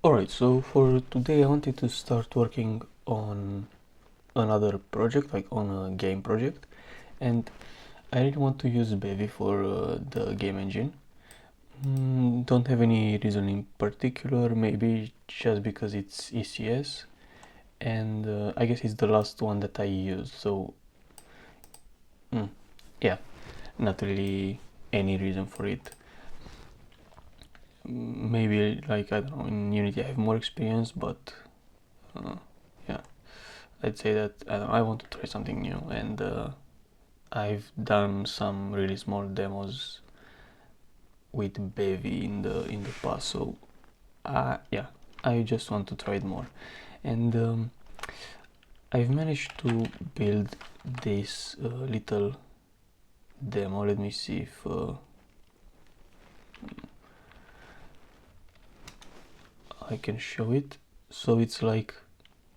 Alright, so for today I wanted to start working on another project, like on a game project, and I really want to use Bevy for the game engine. Don't have any reason in particular, maybe just because it's ECS, and I guess it's the last one that I used, so yeah, not really any reason for it. Maybe like, I don't know, in Unity I have more experience, but yeah, I'd say that I want to try something new, and I've done some really small demos with Bevy in the past, so yeah, I just want to try it more. And I've managed to build this little demo. Let me see if I can show it. So it's like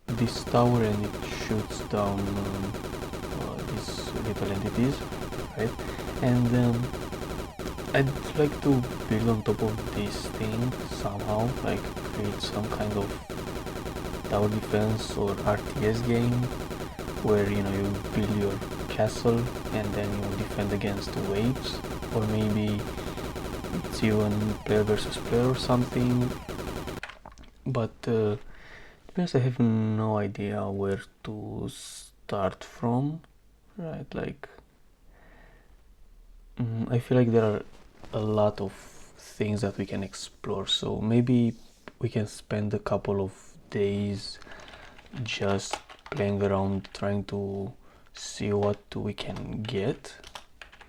this tower, and it shoots down these little entities, right? And I'd like to build on top of this thing somehow, like create some kind of tower defense or RTS game where you build your castle and then you defend against waves, or maybe it's even player versus player or something. But because I have no idea where to start from, right? Like, I feel like there are a lot of things that we can explore, so maybe we can spend a couple of days just playing around, trying to see what we can get,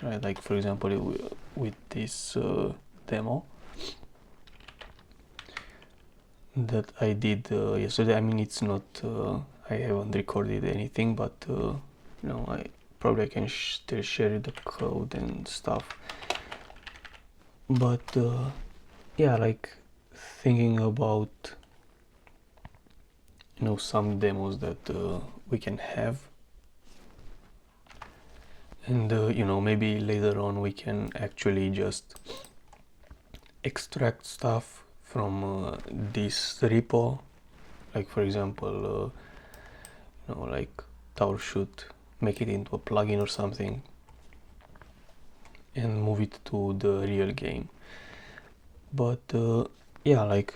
right? Like, for example, with this demo that I did yesterday. I mean, it's not I haven't recorded anything, but I probably can still share the code and stuff. But yeah, like thinking about some demos that we can have, and maybe later on we can actually just extract stuff from this repo, like for example like tower shoot, make it into a plugin or something and move it to the real game. But yeah, like,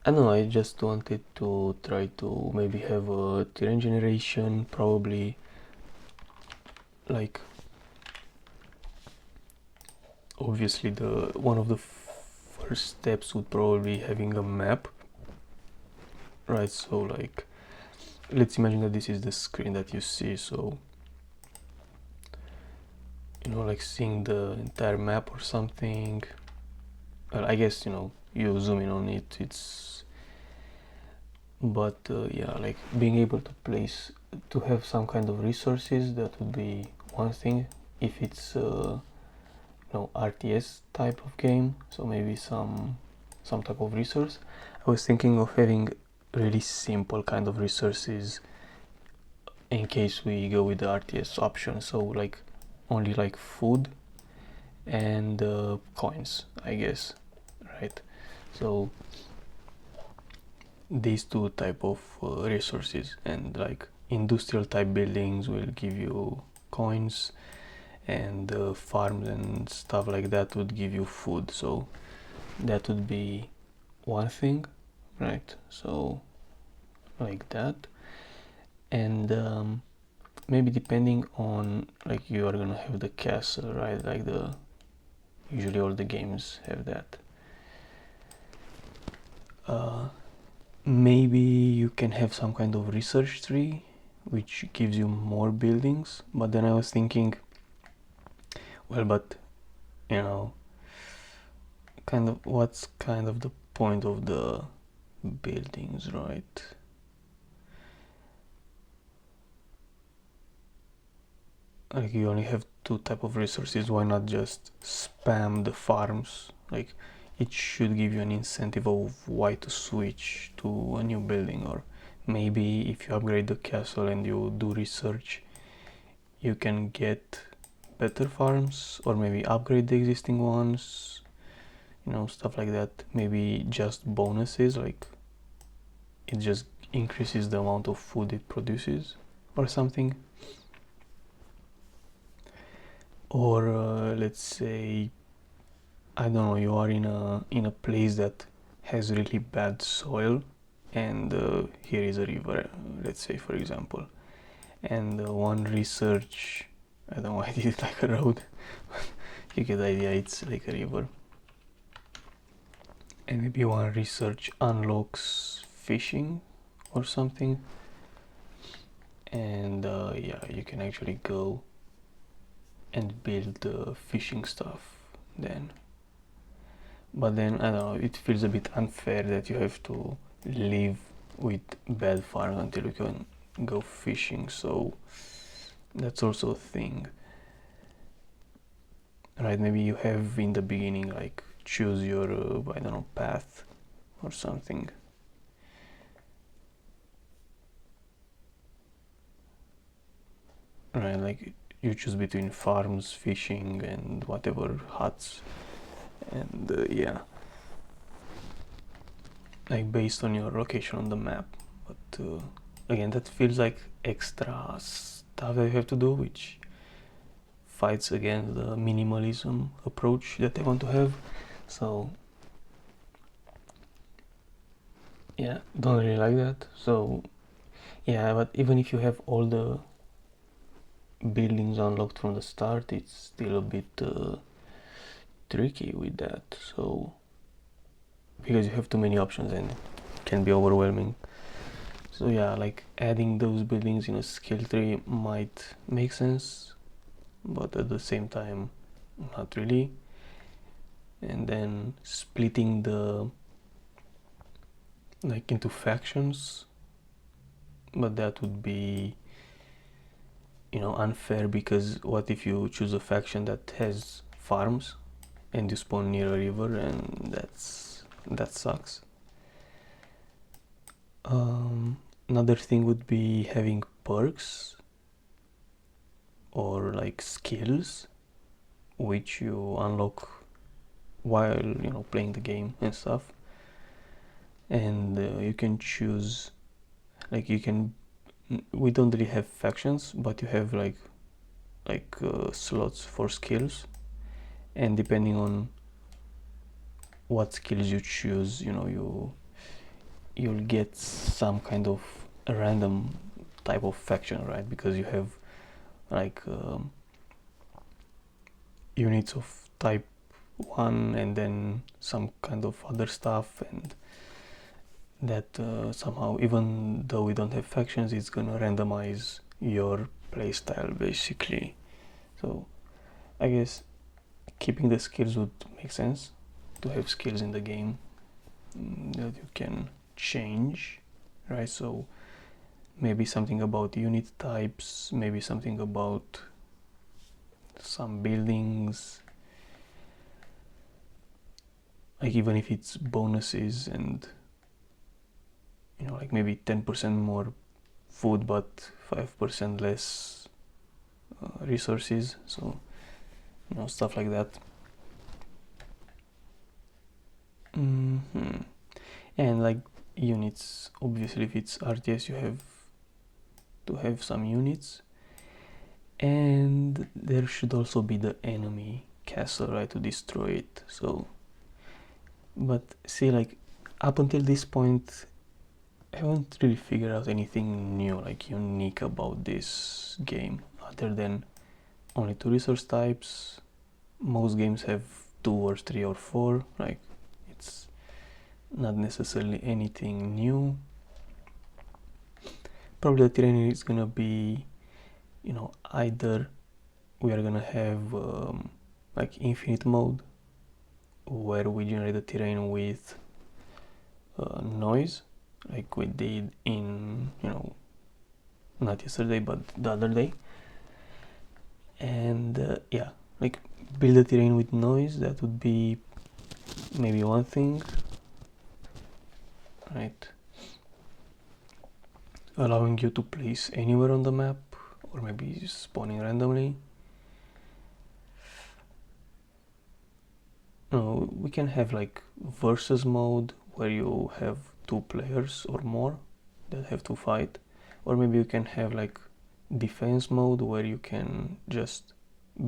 I don't know, I just wanted to try to maybe have a terrain generation, probably. Like, obviously the one of the first steps would probably having a map, right? So like, let's imagine that this is the screen that you see, so like seeing the entire map or something. Well, I guess you zoom in on it, but yeah, like being able to have some kind of resources, that would be one thing if it's RTS type of game, so maybe some type of resource. I was thinking of having really simple kind of resources in case we go with the RTS option, so like only like food and coins, I guess, right? So these two type of resources, and like industrial type buildings will give you coins, and farms and stuff like that would give you food. So that would be one thing, right? So like that. And maybe depending on, like, you are gonna have the castle, right? Like usually all the games have that. Maybe you can have some kind of research tree which gives you more buildings, but then I was thinking, well, but kind of what's kind of the point of the buildings, right? Like, you only have two type of resources, why not just spam the farms? Like, it should give you an incentive of why to switch to a new building. Or maybe if you upgrade the castle and you do research, you can get better farms, or maybe upgrade the existing ones. you know, stuff like that. Maybe just bonuses, like it just increases the amount of food it produces or something. Or let's say, I don't know, you are in a place that has really bad soil, and here is a river, let's say, for example, and one research, I don't know why I did it like a road. You get the idea, it's like a river. And maybe one research unlocks fishing or something, and yeah, you can actually go and build fishing stuff then. But then, I don't know, it feels a bit unfair that you have to live with bad farms until you can go fishing, so that's also a thing. Right, maybe you have in the beginning, like, choose your, I don't know, path or something. Right, like, you choose between farms, fishing, and whatever, huts, and yeah, like based on your location on the map. But again, that feels like extra stuff that you have to do, which fights against the minimalism approach that they want to have. So yeah, don't really like that. So yeah, but even if you have all the buildings unlocked from the start, it's still a bit tricky with that. So because you have too many options and it can be overwhelming. So yeah, like adding those buildings in a skill tree might make sense, but at the same time, not really. And then splitting the, like, into factions, but that would be, you know, unfair, because what if you choose a faction that has farms and you spawn near a river, and that sucks. Another thing would be having perks or like skills which you unlock while, you know, playing the game and stuff, and you can choose, like, you can, we don't really have factions, but you have like slots for skills, and depending on what skills you choose, you know, you'll get some kind of a random type of faction, right? Because you have like units of type 1 and then some kind of other stuff, and that somehow, even though we don't have factions, it's gonna randomize your playstyle basically. So I guess keeping the skills would make sense, to have skills in the game that you can change, right? So maybe something about unit types, maybe something about some buildings, like even if it's bonuses, and, you know, like maybe 10% more food but 5% less resources, so, you know, stuff like that. And like units, obviously if it's RTS you have to have some units, and there should also be the enemy castle, right, to destroy it. So, but see, like, up until this point I haven't really figured out anything new, like unique about this game, other than only 2 resource types. Most games have 2 or 3 or 4, like, it's not necessarily anything new. Probably the terrain is gonna be, you know, either we are gonna have like infinite mode, where we generate the terrain with noise, like we did in, you know, not yesterday but the other day, and yeah, like build the terrain with noise. That would be maybe one thing, right? Allowing you to place anywhere on the map, or maybe spawning randomly. No, we can have like versus mode where you have two players or more that have to fight, or maybe you can have like defense mode where you can just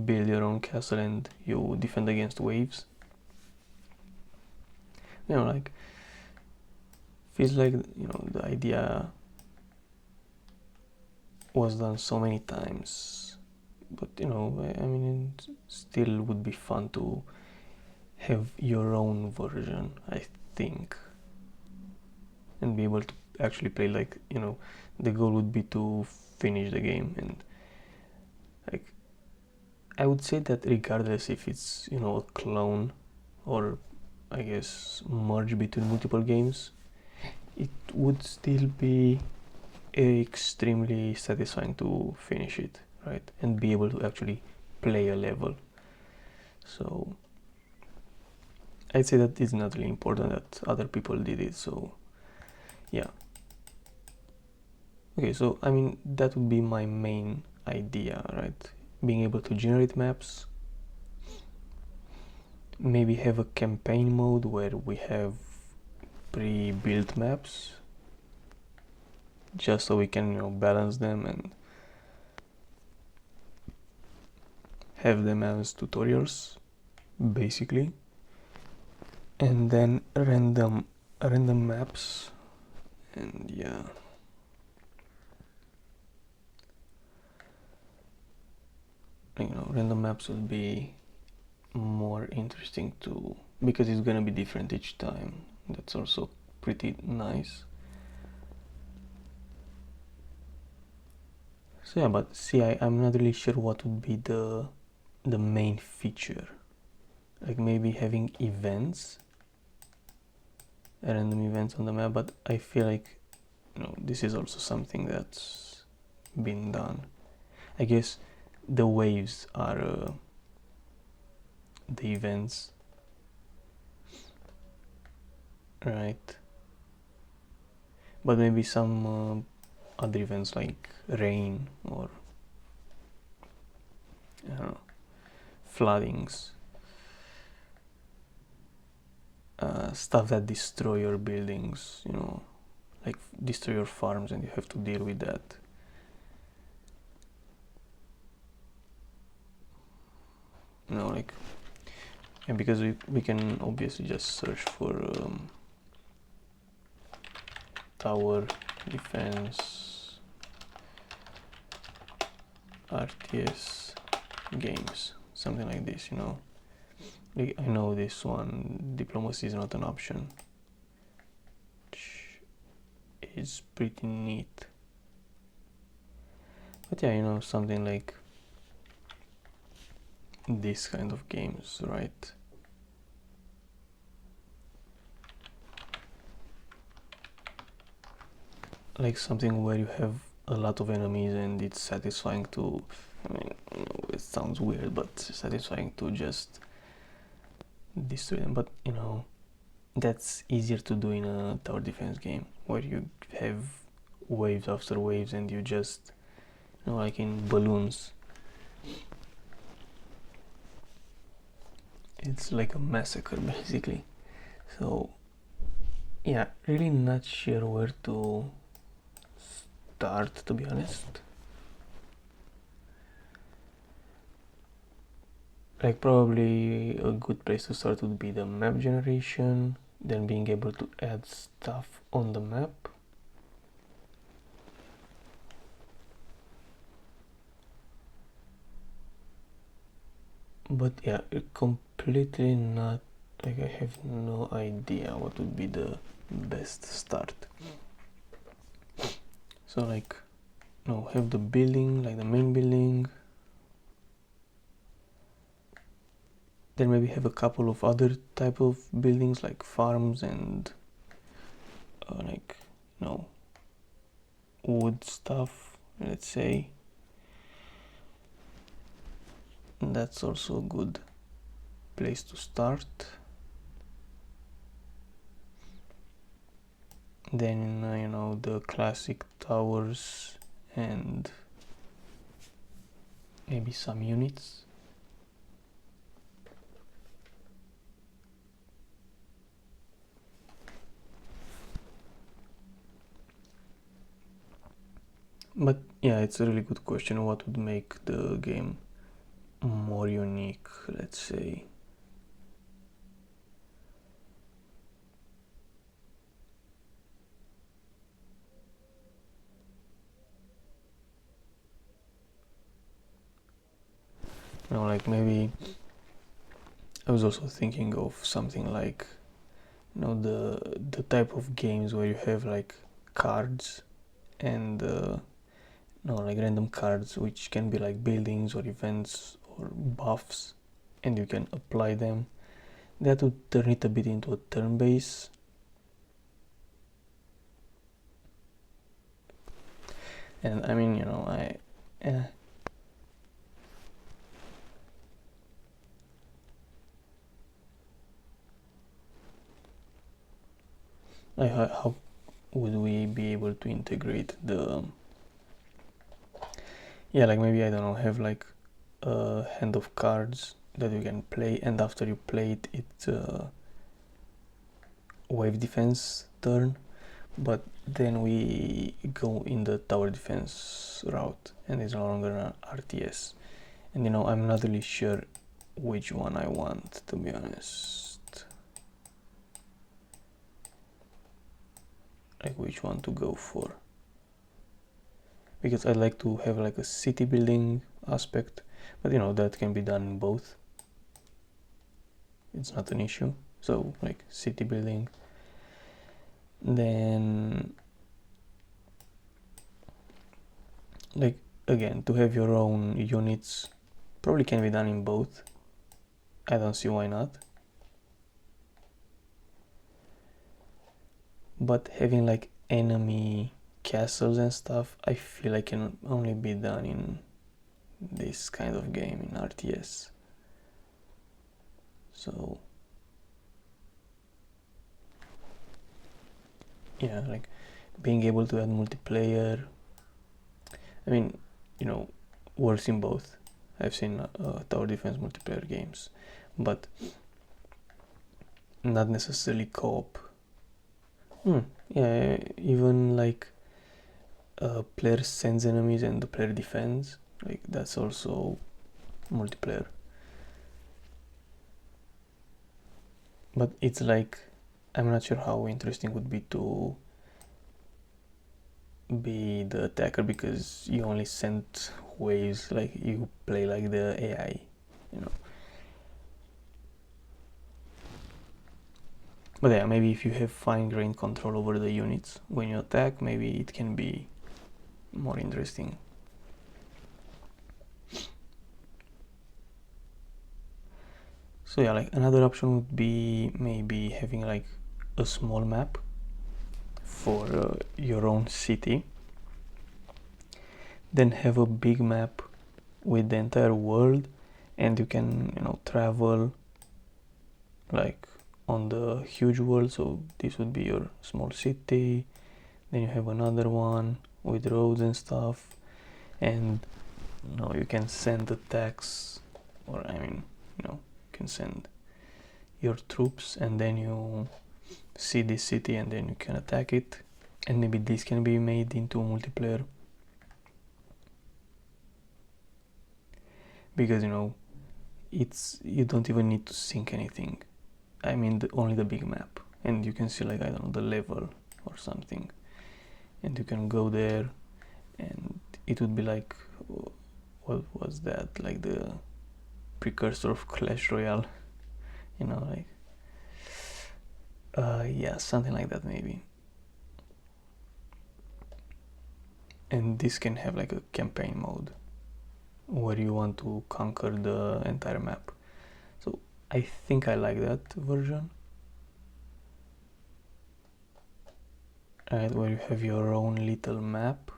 build your own castle and you defend against waves. You know, like feels like, you know, the idea was done so many times, but you know, I mean, it still would be fun to have your own version, I think, and be able to actually play. Like, you know, the goal would be to finish the game, and like I would say that regardless if it's, you know, a clone or I guess merge between multiple games, it would still be extremely satisfying to finish it, right, and be able to actually play a level. So I'd say that it's not really important that other people did it. So yeah. Okay, so I mean, that would be my main idea, right? Being able to generate maps, maybe have a campaign mode where we have pre-built maps, just so we can, you know, balance them and have them as tutorials, basically, and then random maps, and yeah. You know, random maps will be more interesting too, because it's gonna be different each time. That's also pretty nice. So yeah, but see, I'm not really sure what would be the main feature. Like maybe having events, random events on the map, but I feel like, you know, this is also something that's been done. I guess the waves are the events, right? But maybe some other events like rain or I don't know, floodings, stuff that destroy your buildings, you know, like destroy your farms, and you have to deal with that. You know, like, and because we can obviously just search for tower defense RTS games, something like this, you know. Like, I know this one, diplomacy is not an option, which is pretty neat. But yeah, you know, something like this kind of games, right? Like something where you have a lot of enemies and it's satisfying to, I mean, you know, it sounds weird, but satisfying to just destroy them. But you know, that's easier to do in a tower defense game where you have waves after waves and you just, you know, like in balloons, it's like a massacre basically. So yeah, really not sure where to start, to be honest. Like probably a good place to start would be the map generation, then being able to add stuff on the map. But yeah, completely not, like I have no idea what would be the best start. So like, no, have the building, like the main building, then maybe have a couple of other type of buildings like farms and like, you know, wood stuff, let's say. And that's also a good place to start. Then you know, the classic towers and maybe some units. But yeah, it's a really good question. What would make the game more unique, let's say? Like maybe I was also thinking of something like, the type of games where you have like cards and like random cards which can be like buildings or events or buffs, and you can apply them. That would turn it a bit into a turn base. And I mean, eh, how would we be able to integrate the, yeah, like maybe, I don't know, have like a hand of cards that you can play, and after you play it, it's wave defense turn, but then we go in the tower defense route and it's no longer an RTS. And I'm not really sure which one I want, to be honest, like which one to go for, because I'd like to have like a city building aspect, but that can be done in both. It's not an issue. So like city building, then like again, to have your own units probably can be done in both. I don't see why not. But having like enemy castles and stuff, I feel like can only be done in this kind of game, in RTS. So yeah, like being able to add multiplayer, I mean, works in both. I've seen tower defense multiplayer games, but not necessarily co-op. Yeah, even like player sends enemies and the player defends, like that's also multiplayer. But it's like, I'm not sure how interesting it would be to be the attacker, because you only send waves, like you play like the AI, But yeah, maybe if you have fine-grained control over the units when you attack, maybe it can be more interesting. So yeah, like another option would be maybe having like a small map for your own city, then have a big map with the entire world, and you can travel like on the huge world. So this would be your small city, then you have another one with roads and stuff, and you can send attacks, or I mean, you can send your troops, and then you see this city and then you can attack it. And maybe this can be made into multiplayer, because you don't even need to sync anything. I mean, only the big map, and you can see like, I don't know, the level or something, and you can go there, and it would be like, what was that, like the precursor of Clash Royale, like yeah, something like that maybe. And this can have like a campaign mode where you want to conquer the entire map. So I think I like that version. Right, where you have your own little map,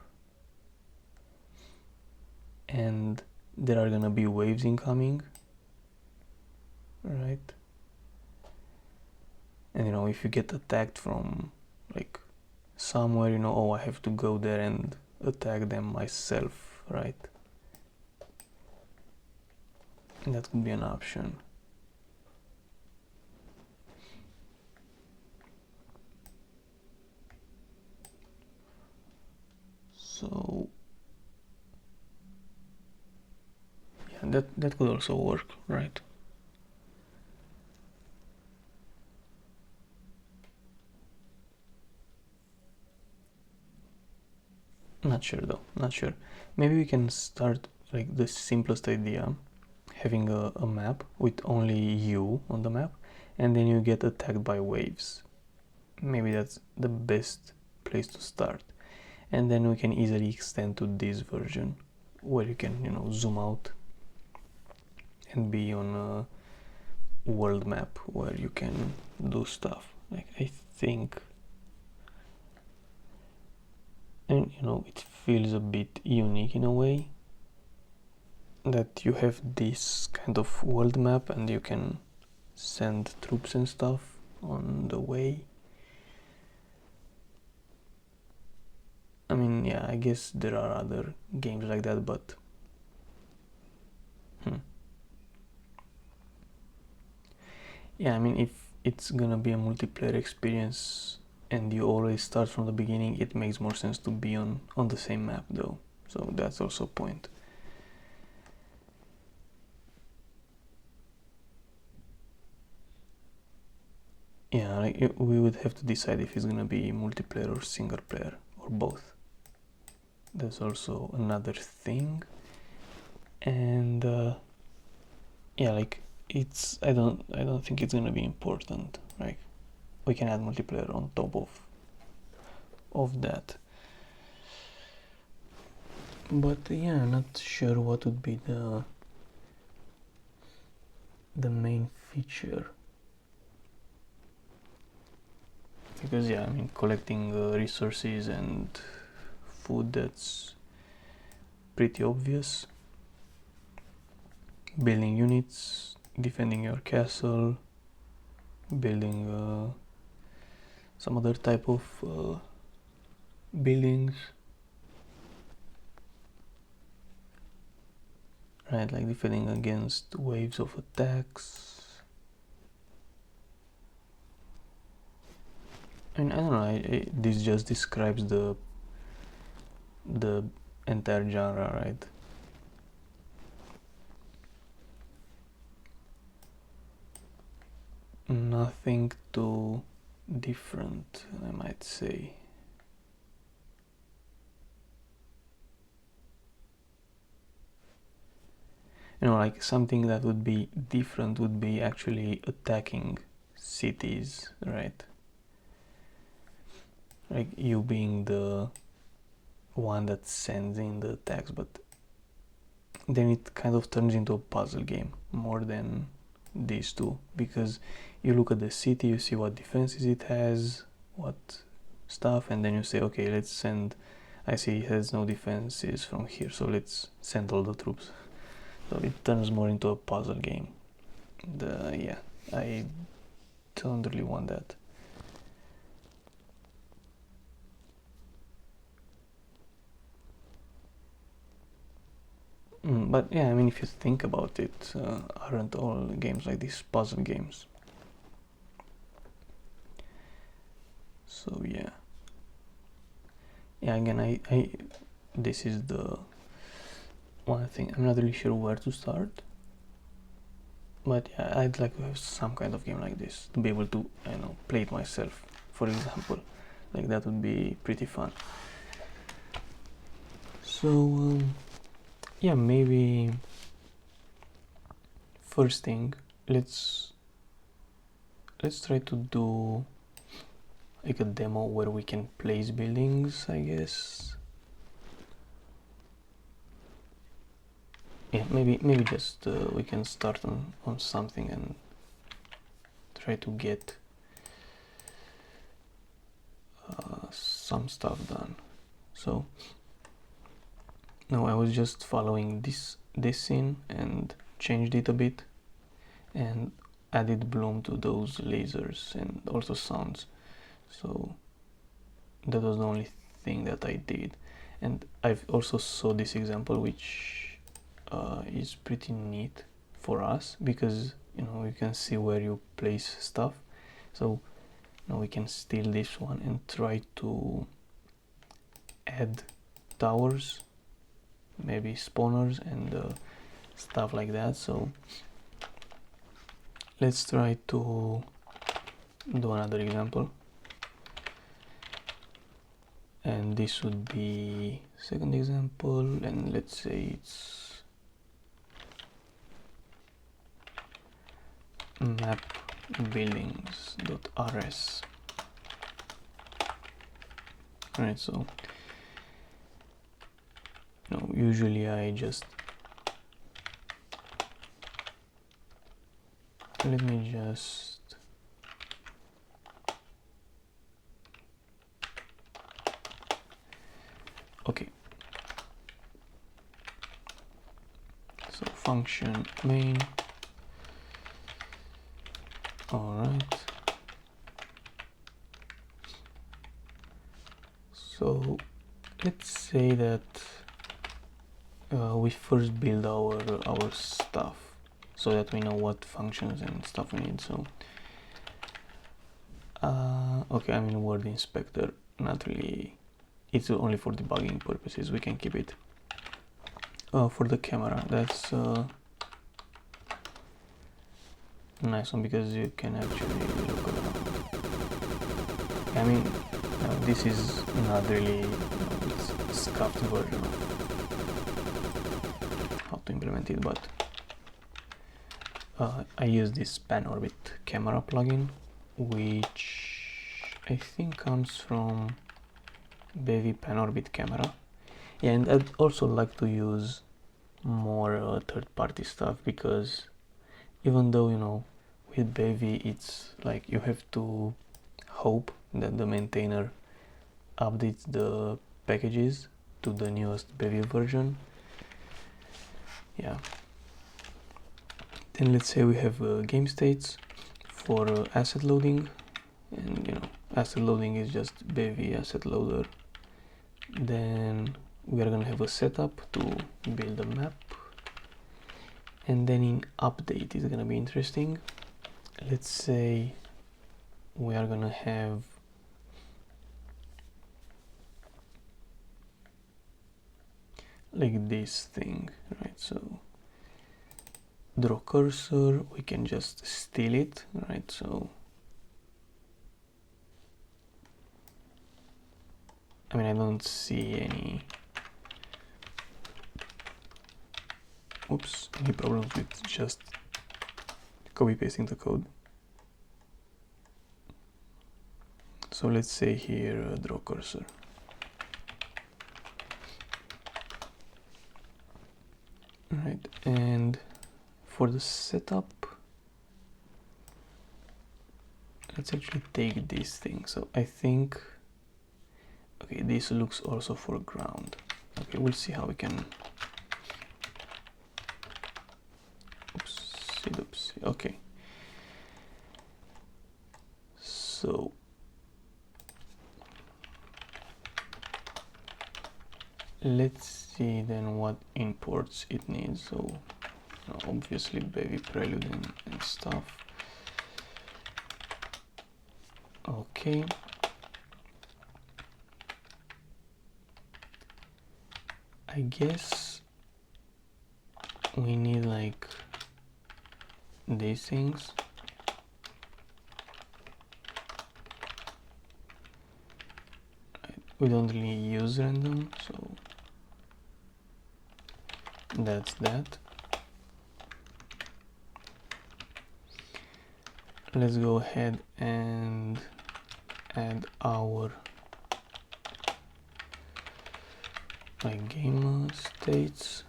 and there are gonna be waves incoming, right? And if you get attacked from like somewhere, oh, I have to go there and attack them myself, right? And that could be an option. So that could also work, right? Not sure though, not sure. Maybe we can start like the simplest idea, having a map with only you on the map, and then you get attacked by waves. Maybe that's the best place to start. And then we can easily extend to this version where you can, you know, zoom out and be on a world map where you can do stuff. Like, I think, and you know, it feels a bit unique in a way that you have this kind of world map and you can send troops and stuff on the way. I mean, yeah, I guess there are other games like that, but yeah, I mean, if it's gonna be a multiplayer experience and you always start from the beginning, it makes more sense to be on the same map though, so that's also a point. Yeah, like we would have to decide if it's gonna be multiplayer or single player or both. That's also another thing. And yeah, like I don't think it's gonna be important. Like we can add multiplayer on top of that. But yeah, not sure what would be the main feature. Because yeah, I mean, collecting resources and food, that's pretty obvious. Building units, defending your castle, building some other type of buildings, right? Like defending against waves of attacks. And I don't know, this just describes the entire genre, right? Nothing too different, I might say. You know, like something that would be different would be actually attacking cities, right? Like you being the one that sends in the attacks, but then it kind of turns into a puzzle game more than these two, because you look at the city, you see what defenses it has, what stuff, and then you say, okay, let's send, I see it has no defenses from here, so let's send all the troops. So it turns more into a puzzle game. Yeah, I don't really want that. But yeah, I mean, if you think about it, aren't all games like these puzzle games? So yeah. Yeah, again, I this is the one thing. I'm not really sure where to start. But yeah, I'd like to have some kind of game like this to be able to, you know, play it myself, for example. Like that would be pretty fun. So yeah, maybe first thing, let's try to do like a demo where we can place buildings, I guess. Yeah, maybe just we can start on something and try to get some stuff done. So now I was just following this scene and changed it a bit and added bloom to those lasers and also sounds. So that was the only thing that I did, and I've also saw this example, which is pretty neat for us because, you know, you can see where you place stuff. So now we can steal this one and try to add towers, maybe spawners, and stuff like that. So let's try to do another example, and this would be second example, and let's say it's map buildings.rs. Alright, so usually I just let me just okay, so function main. All right, so let's say that we first build our stuff so that we know what functions and stuff we need. So okay, I'm in word inspector, not really, it's only for debugging purposes, we can keep it. For the camera, that's nice one because you can actually look around. I mean, this is not really it's scuffed version of how to implement it, but I use this pan orbit camera plugin, which I think comes from Bevy pan orbit camera. Yeah, and I'd also like to use more third-party stuff, because even though with Bevy it's like you have to hope that the maintainer updates the packages to the newest Bevy version. Yeah. Then let's say we have game states for asset loading, and asset loading is just Bevy asset loader. Then we are gonna have a setup to build a map, and then in update is gonna be interesting. Let's say we are gonna have like this thing, right? So draw cursor, we can just steal it, right? So I mean, I don't see any any problems with just copy pasting the code. So let's say here draw cursor. Right, and for the setup, let's actually take this thing. So I think, okay, this looks also for ground. Okay, we'll see how we can. Oopsie. Okay. So let's see then what imports it needs. So obviously Bevy prelude and stuff. Okay. I guess we need like these things. We don't really use random, so that's that. Let's go ahead and add our game states.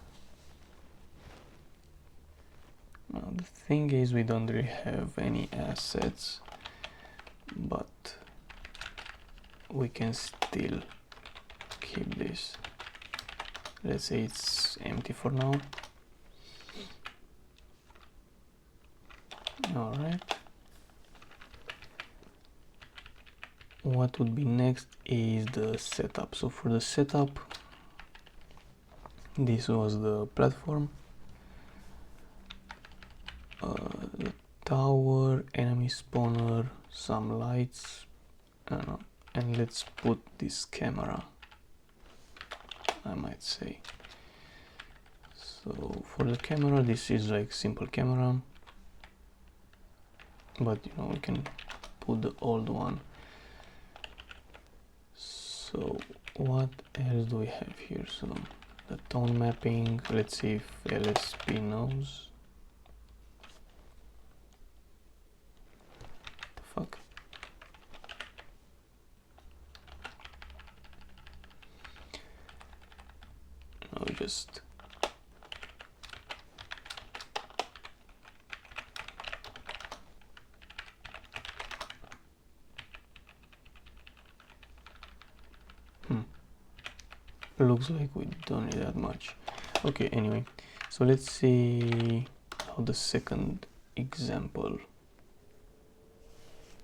Now the thing is, we don't really have any assets, but we can still keep this. Let's say it's empty for now. All right. What would be next is the setup. So for the setup, this was the platform, the tower, enemy spawner, some lights, I don't know, and let's put this camera, I might say. So for the camera, this is like simple camera, but you know, we can put the old one. So what else do we have here? So the tone mapping, let's see if LSP knows. The fuck? No, just looks like we don't need that much. Okay, anyway, so let's see how the second example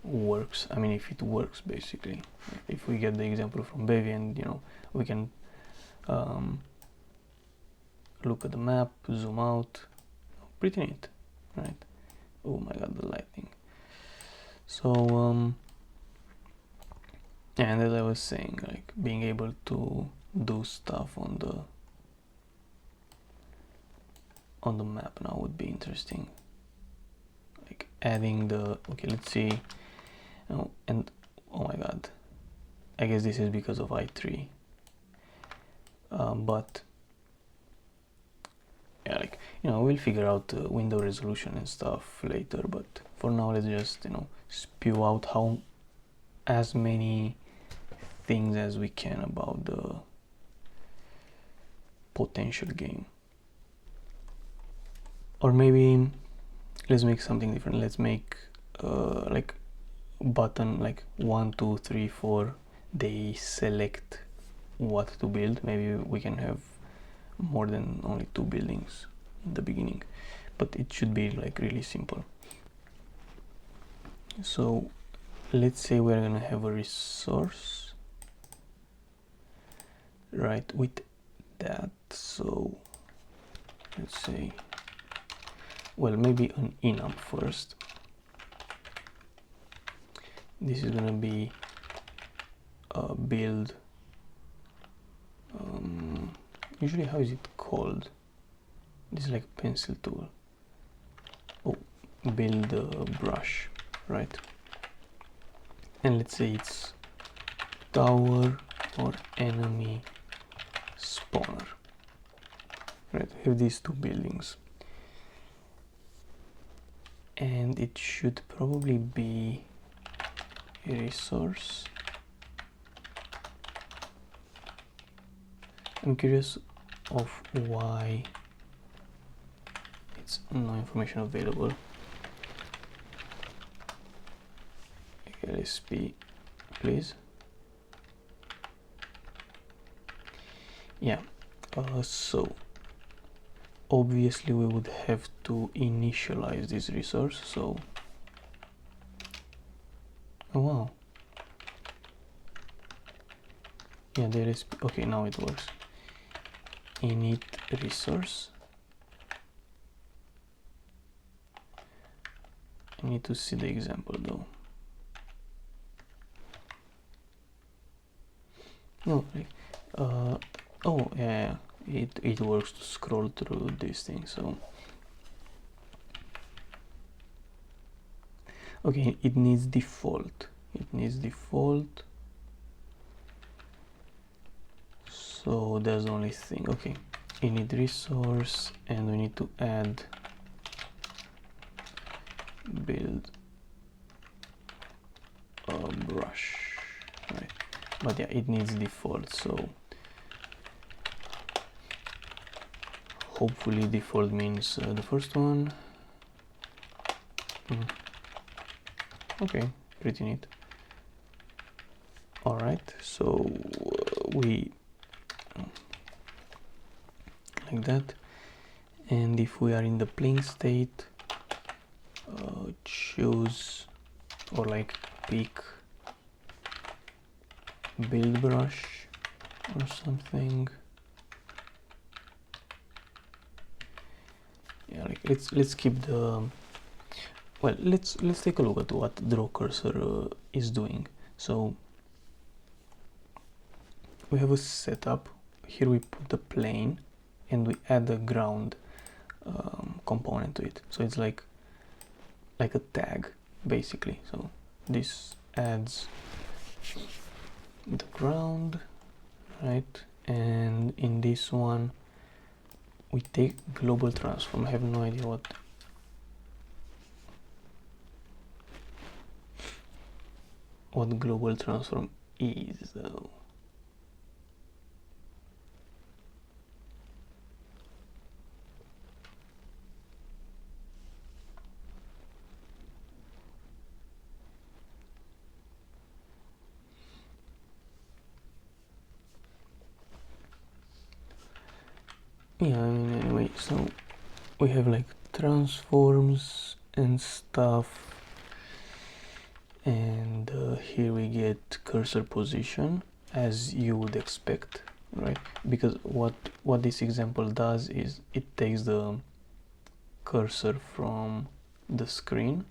works. I mean, if it works, basically. If we get the example from Bevy and, you know, we can look at the map, zoom out, pretty neat, right? Oh my god, the lighting. So, and as I was saying, like being able to do stuff on the map now would be interesting. Like adding the, okay, let's see, oh, and oh my god, I guess this is because of i3, but yeah, like, you know, we'll figure out window resolution and stuff later, but for now let's just, you know, spew out as many things as we can about the potential game. Or maybe let's make something different. Let's make like button like 1, 2, 3, 4, they select what to build. Maybe we can have more than only 2 buildings in the beginning, but it should be like really simple. So let's say we're gonna have a resource right with that. So let's say, well, maybe an enum first. This is gonna be a build, usually how is it called? This is like pencil tool. Oh, build a brush, right? And let's say it's tower or enemy spawner, right? We have these 2 buildings, and it should probably be a resource. I'm curious of why it's no information available. LSP, please. Yeah, so obviously we would have to initialize this resource. So, oh wow, yeah, there is, okay, now it works. Init resource. I need to see the example though. No, like, oh yeah, it works to scroll through this thing. So okay, it needs default. So that's the only thing. Okay, init resource, and we need to add build a brush, right? But yeah, it needs default, so hopefully default means the first one. Okay, pretty neat. All right, so we like that, and if we are in the playing state, choose or like pick build brush or something. Yeah, like let's keep the, well, let's take a look at what draw cursor is doing. So we have a setup here. We put the plane and we add a ground component to it. So it's like a tag basically. So this adds the ground, right? And in this one we take global transform. I have no idea what global transform is though. Yeah, I mean, anyway, so we have like transforms and stuff, and here we get cursor position as you would expect, right? Because what this example does is it takes the cursor from the screen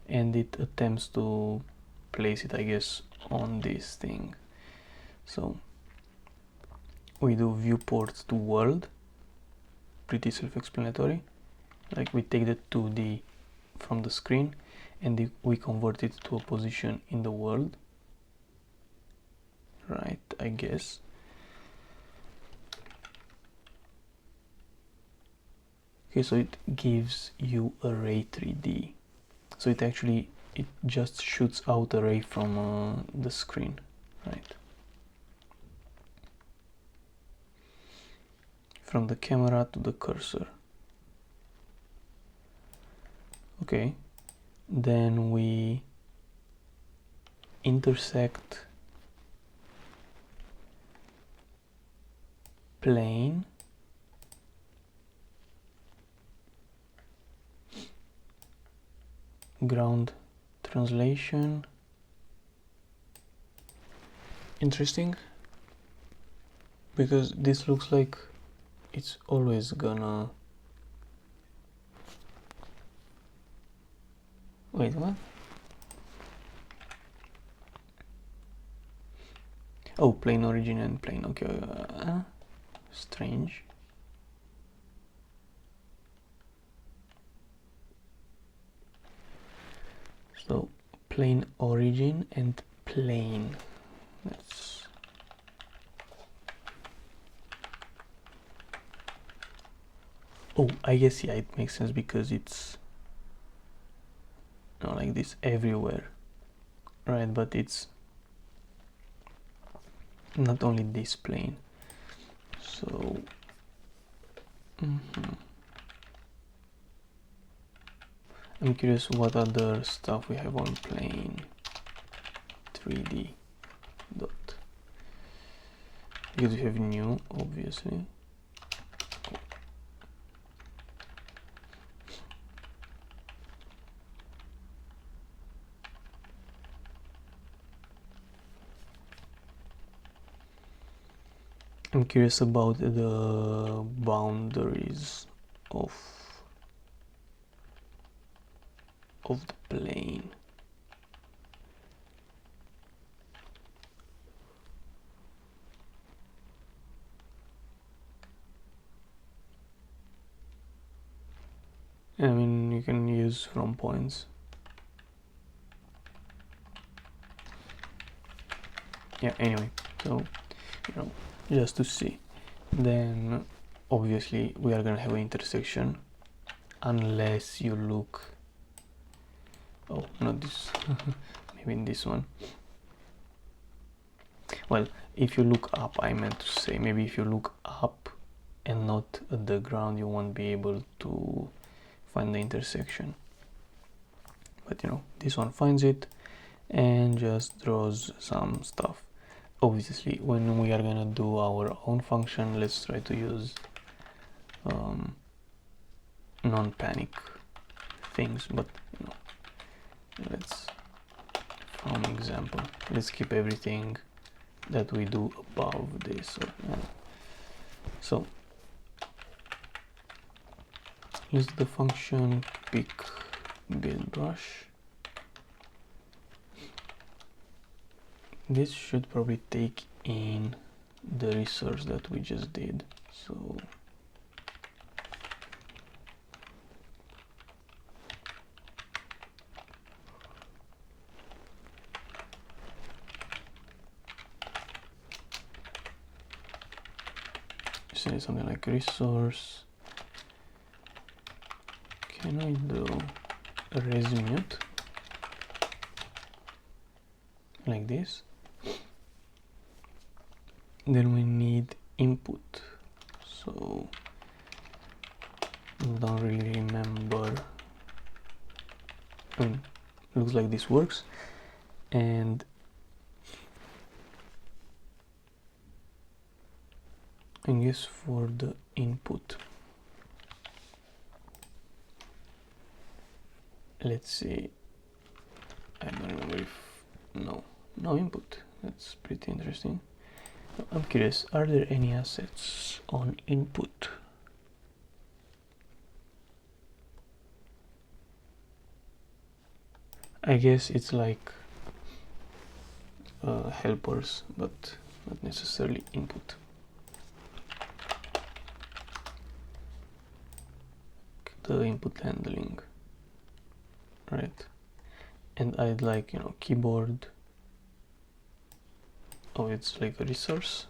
and it attempts to place it, I guess, on this thing. So we do viewport to world, pretty self-explanatory. Like we take the 2D from the screen and we convert it to a position in the world, right? I guess. Okay, so it gives you array 3D. So it just shoots out array from the screen, right? From the camera to the cursor. Okay, then we intersect plane ground translation. Interesting, because this looks like it's always gonna... Wait, what? Oh, plane origin and plane, okay. Strange. So plane origin and plane. That's... Oh, I guess, yeah, it makes sense because it's not like this everywhere, right? But it's not only this plane. So I'm curious what other stuff we have on plane 3D dot, because we have new, obviously. I'm curious about the boundaries of the plane. I mean, you can use from points. Yeah, anyway, so, you know, just to see. Then obviously we are gonna have an intersection unless you look... Oh, not this. Maybe in this one. Well, if you look up, I meant to say, maybe if you look up and not at the ground, you won't be able to find the intersection. But you know, this one finds it and just draws some stuff. Obviously, when we are gonna do our own function, let's try to use non-panic things, but you know, let's, from example, let's keep everything that we do above this. So use the function pick build brush. This should probably take in the resource that we just did. So say something like resource. Can I do a resmute like this? Then we need input. So don't really remember. I mean, looks like this works. And I guess for the input, let's see, I don't remember if, no input. That's pretty interesting. I'm curious, are there any assets on input? I guess it's like helpers, but not necessarily input. The input handling, right? And I'd like, keyboard. Oh, it's like a resource.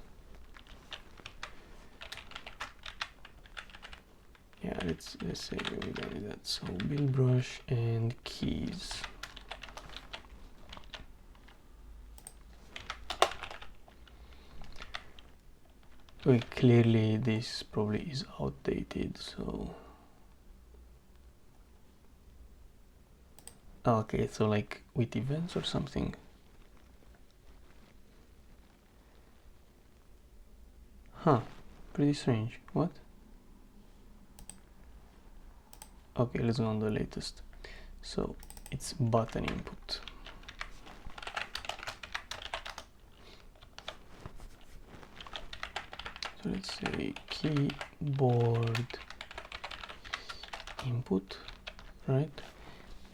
Yeah, let's say we got that. So build brush and keys. Well, clearly this probably is outdated, so okay, so like with events or something. Huh, pretty strange. What? Okay, let's go on the latest. So it's button input. So let's say keyboard input, right?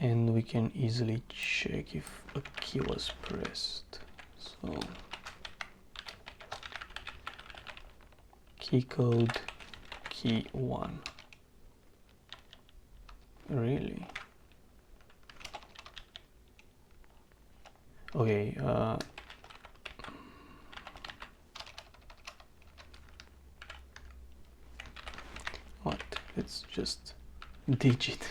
And we can easily check if a key was pressed. So key code key 1. Really? Okay, what? Let's just digit.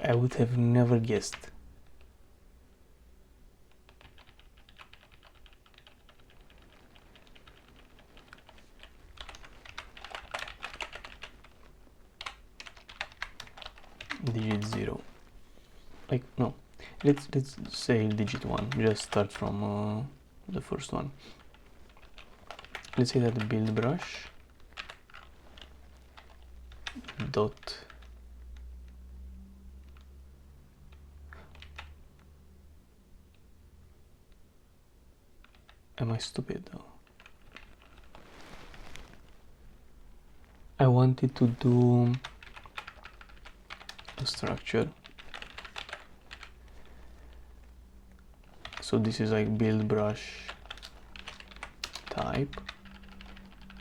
I would have never guessed. Digit 0. Like, no. Let's say digit 1. Just start from the first one. Let's say that build brush dot am I stupid though? I wanted to do a structure. So this is like build brush type,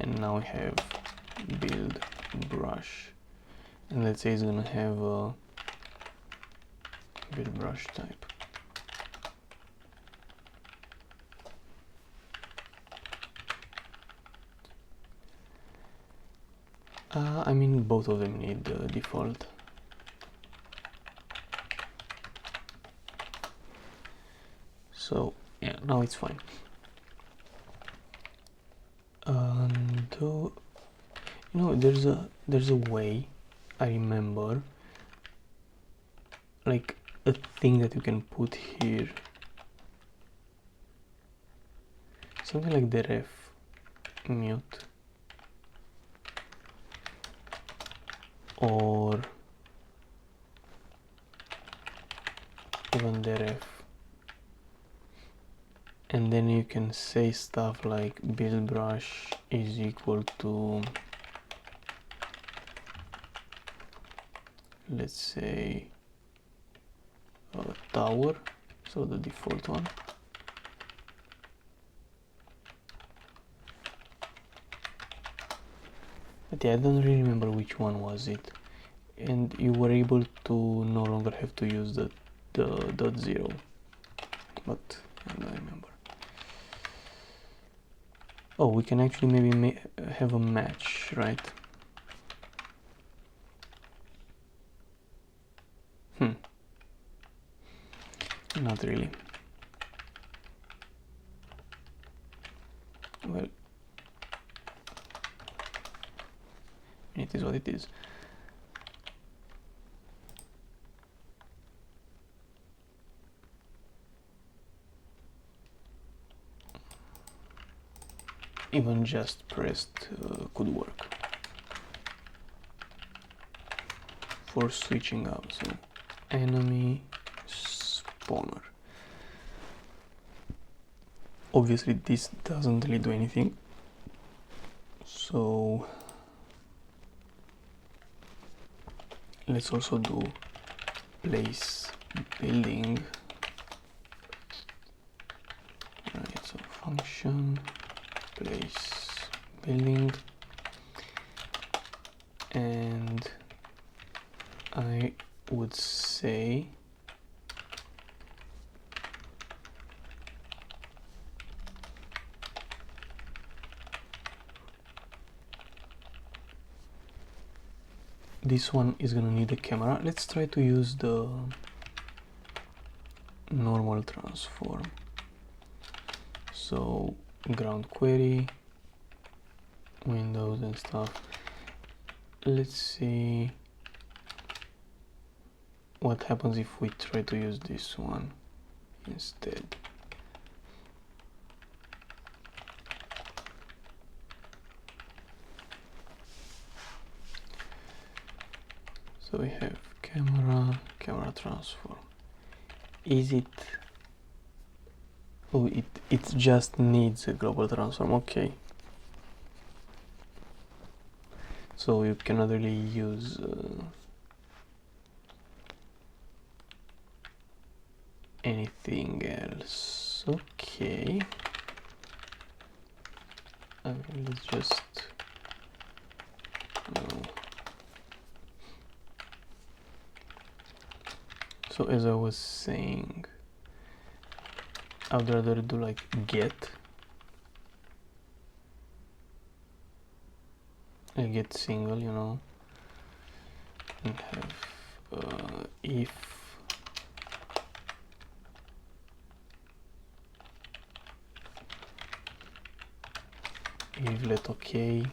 and now we have build brush, and let's say it's gonna have a build brush type. I mean, both of them need the default. So yeah, now it's fine. Though, there's a way, I remember, like a thing that you can put here, something like the ref mute, or even the ref, and then you can say stuff like build brush is equal to, let's say, tower, so the default one. But yeah, I don't really remember which one was it, and you were able to no longer have to use the dot zero, but I don't remember. Oh, we can actually maybe have a match, right? Not really. Well, it is what it is. Even just pressed could work for switching out. So enemy spawner. Obviously this doesn't really do anything, so let's also do place building. Right, so function place building, and I would say this one is gonna need a camera. Let's try to use the normal transform. So ground query, windows and stuff. Let's see what happens if we try to use this one instead. So we have camera transform. Is it, oh, it just needs a global transform. Okay, so you cannot really use anything else. Okay, let's just so as I was saying, I would rather do like get single, you know, and have if let okay.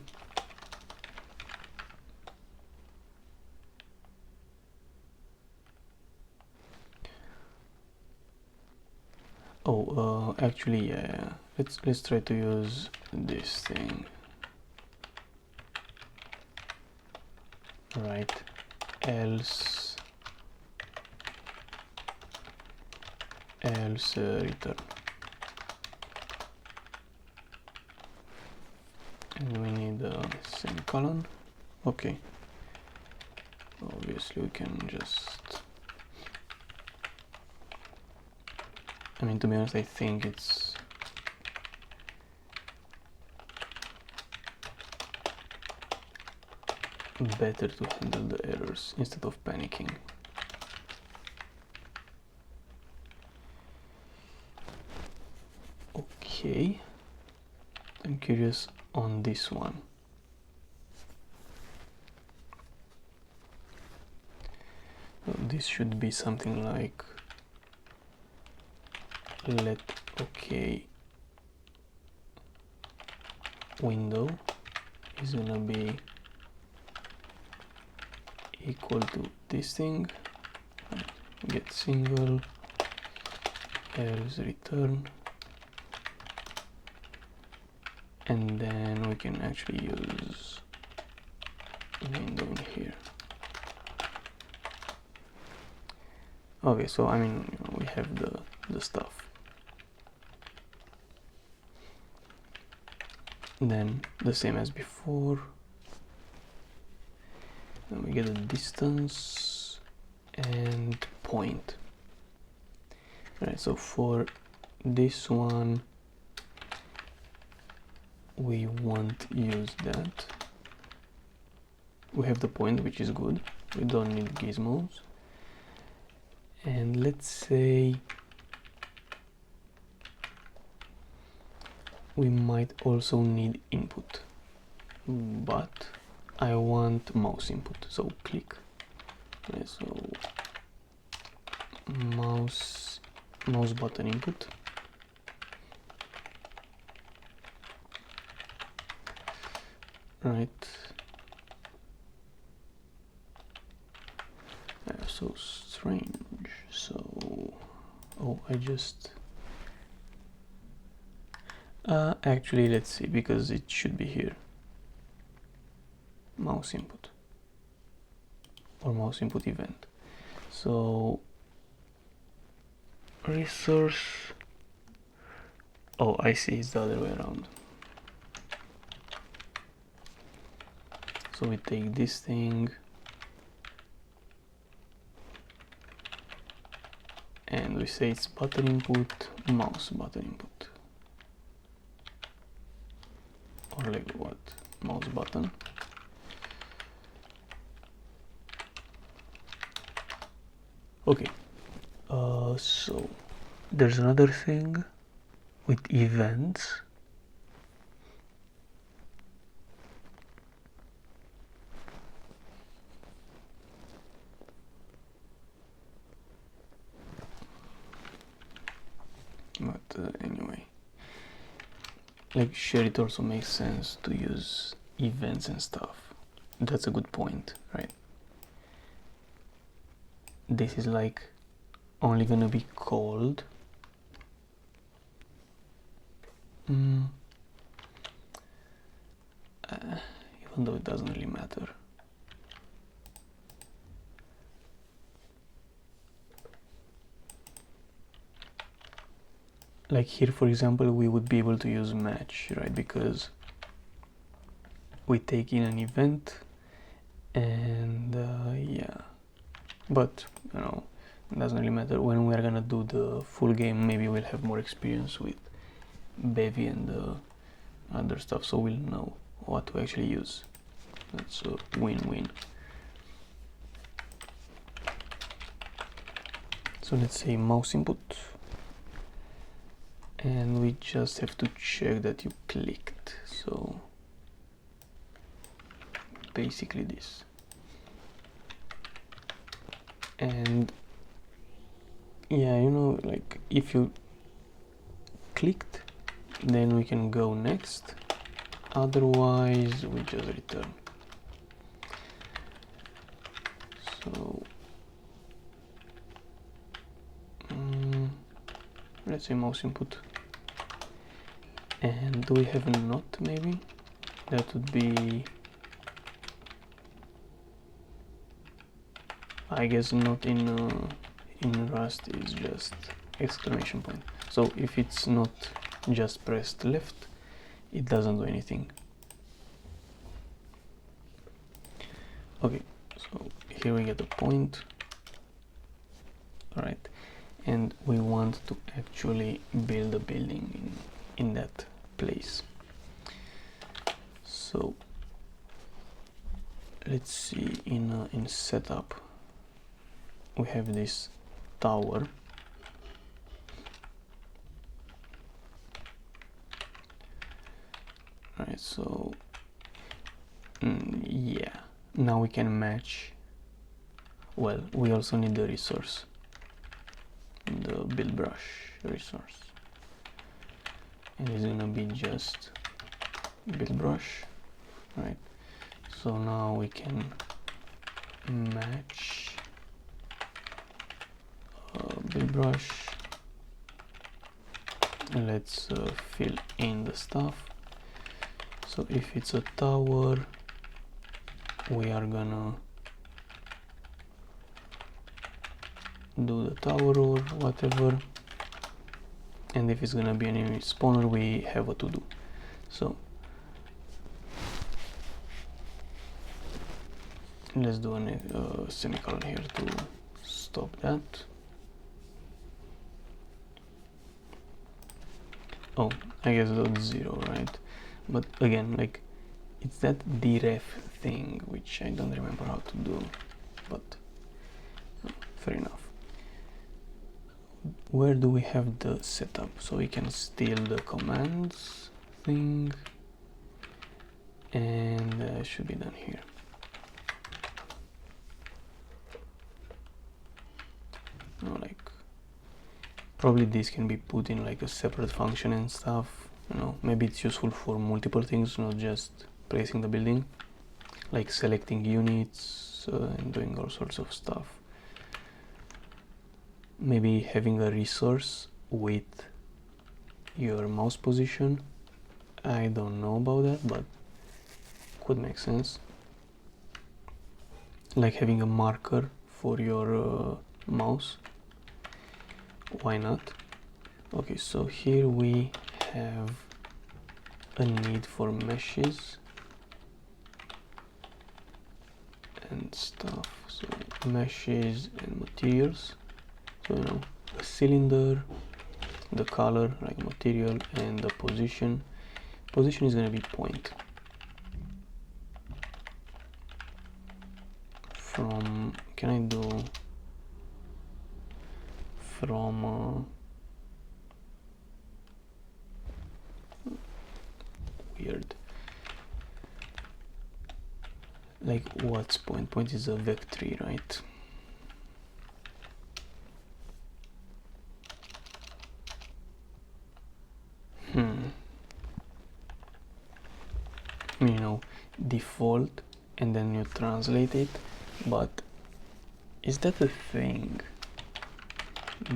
Oh, actually, yeah. Let's try to use this thing. Right. Else return. And we need a semicolon. Okay. Obviously, we can just. I mean, to be honest, I think it's better to handle the errors instead of panicking. Okay, I'm curious on this one. This should be something like let okay window is gonna be equal to this thing, get single, else return, and then we can actually use window in here. Okay, so I mean, you know, we have the stuff. Then the same as before. Then we get a distance and point. Right, so for this one we won't use that. We have the point, which is good. We don't need gizmos. And let's say we might also need input, but I want mouse input, so click. Okay, so mouse button input. Right. So strange. So, oh, I just actually, let's see, because it should be here. Mouse input or mouse input event. So resource. Oh, I see, it's the other way around. So we take this thing and we say it's button input, mouse button input, or like what, mouse button. Okay, so there's another thing with events. But anyway, like sure, it also makes sense to use events and stuff. That's a good point, right? This is like only gonna be called even though it doesn't really matter. Like here, for example, we would be able to use match, right? Because we take in an event and yeah, but you know, it doesn't really matter. When we're gonna do the full game, maybe we'll have more experience with Bevy and other stuff, so we'll know what to actually use. That's a win-win. So let's say mouse input, and we just have to check that you clicked. So basically this, and yeah, you know, like if you clicked, then we can go next, otherwise we just return. So let's say mouse input, and do we have a not? Maybe that would be, I guess not in Rust is just exclamation point. So if it's not just pressed left, it doesn't do anything. Okay, so here we get a point. All right, and we want to actually build a building in that place. So let's see, in setup we have this tower. Alright, so yeah, now we can match. Well, we also need the resource, the build brush resource, and it's gonna be just build brush. Right, so now we can match build brush. Let's fill in the stuff. So if it's a tower, we are gonna do the tower or whatever, and if it's gonna be an enemy spawner, we have a to do. So let's do a semicolon here to stop that. Oh, I guess that's 0, right? But again, like, it's that deref thing which I don't remember how to do, but fair enough. Where do we have the setup? So we can steal the commands. thing, and it should be done here. No, like probably this can be put in like a separate function and stuff. You know, maybe it's useful for multiple things, not just placing the building, like selecting units and doing all sorts of stuff. Maybe having a resource with your mouse position. I don't know about that, but could make sense. Like having a marker for your mouse. Why not? Okay, so here we have a need for meshes and stuff. So meshes and materials. So you know, a cylinder, the color like material, and the position. Position is gonna be point. From, can I do from weird, like what's point? Point is a vector, right? You know, default, and then you translate it, but is that a thing?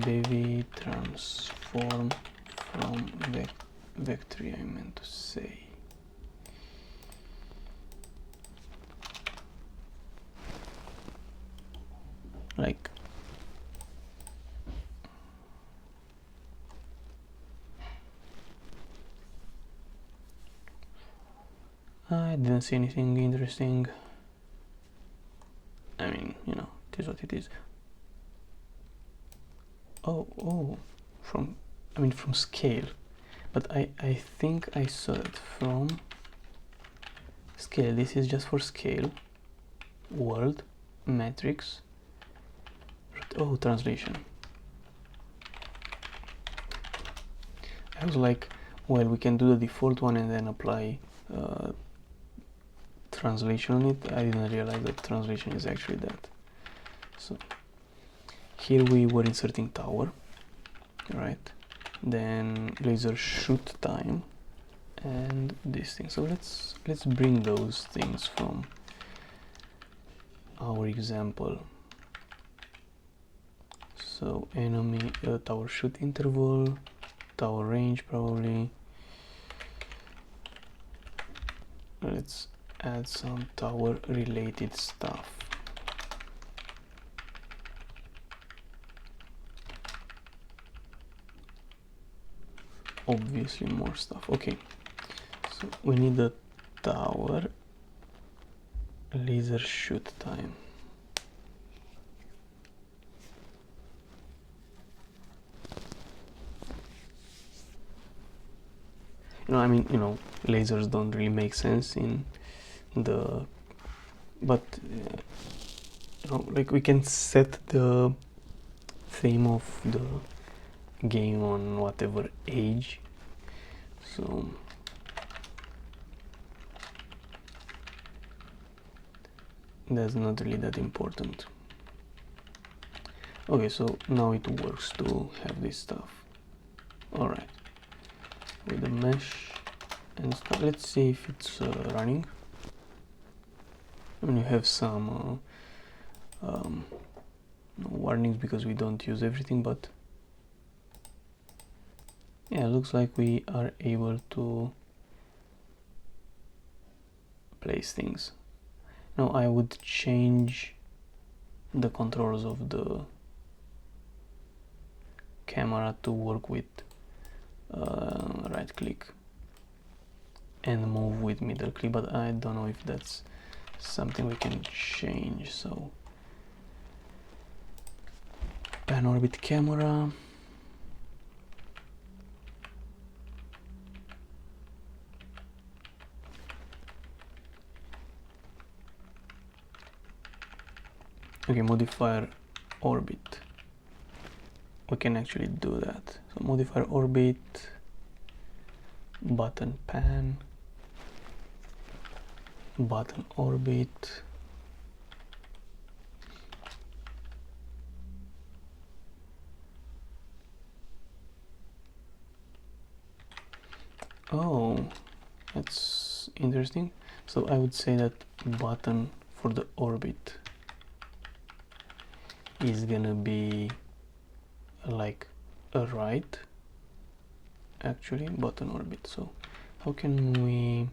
Bevy transform from vector, I meant to say. Like I didn't see anything interesting. I mean, you know, it is what it is. Oh, from scale. But I think I saw it from scale. This is just for scale. World, matrix. Oh, translation. I was like, well, we can do the default one and then apply translation on it. I didn't realize that translation is actually that. So here we were inserting tower, right? Then laser shoot time and this thing. So let's bring those things from our example. So enemy tower shoot interval, tower range probably. Let's add some tower related stuff. Obviously more stuff. Okay, so we need a tower laser shoot time. You know, I mean, you know, lasers don't really make sense in the, but you know, like we can set the theme of the game on whatever age. So that's not really that important. Okay, so now it works to have this stuff. All right, with the mesh and stuff. Let's see if it's running. I mean, you have some warnings because we don't use everything, but yeah, it looks like we are able to place things. Now I would change the controls of the camera to work with right click and move with middle click, but I don't know if that's something we can change. So pan orbit camera, okay, modifier orbit, we can actually do that. So modifier orbit, button pan, button orbit, oh, that's interesting. So I would say that button for the orbit is gonna be like a right, actually, button orbit. So how can we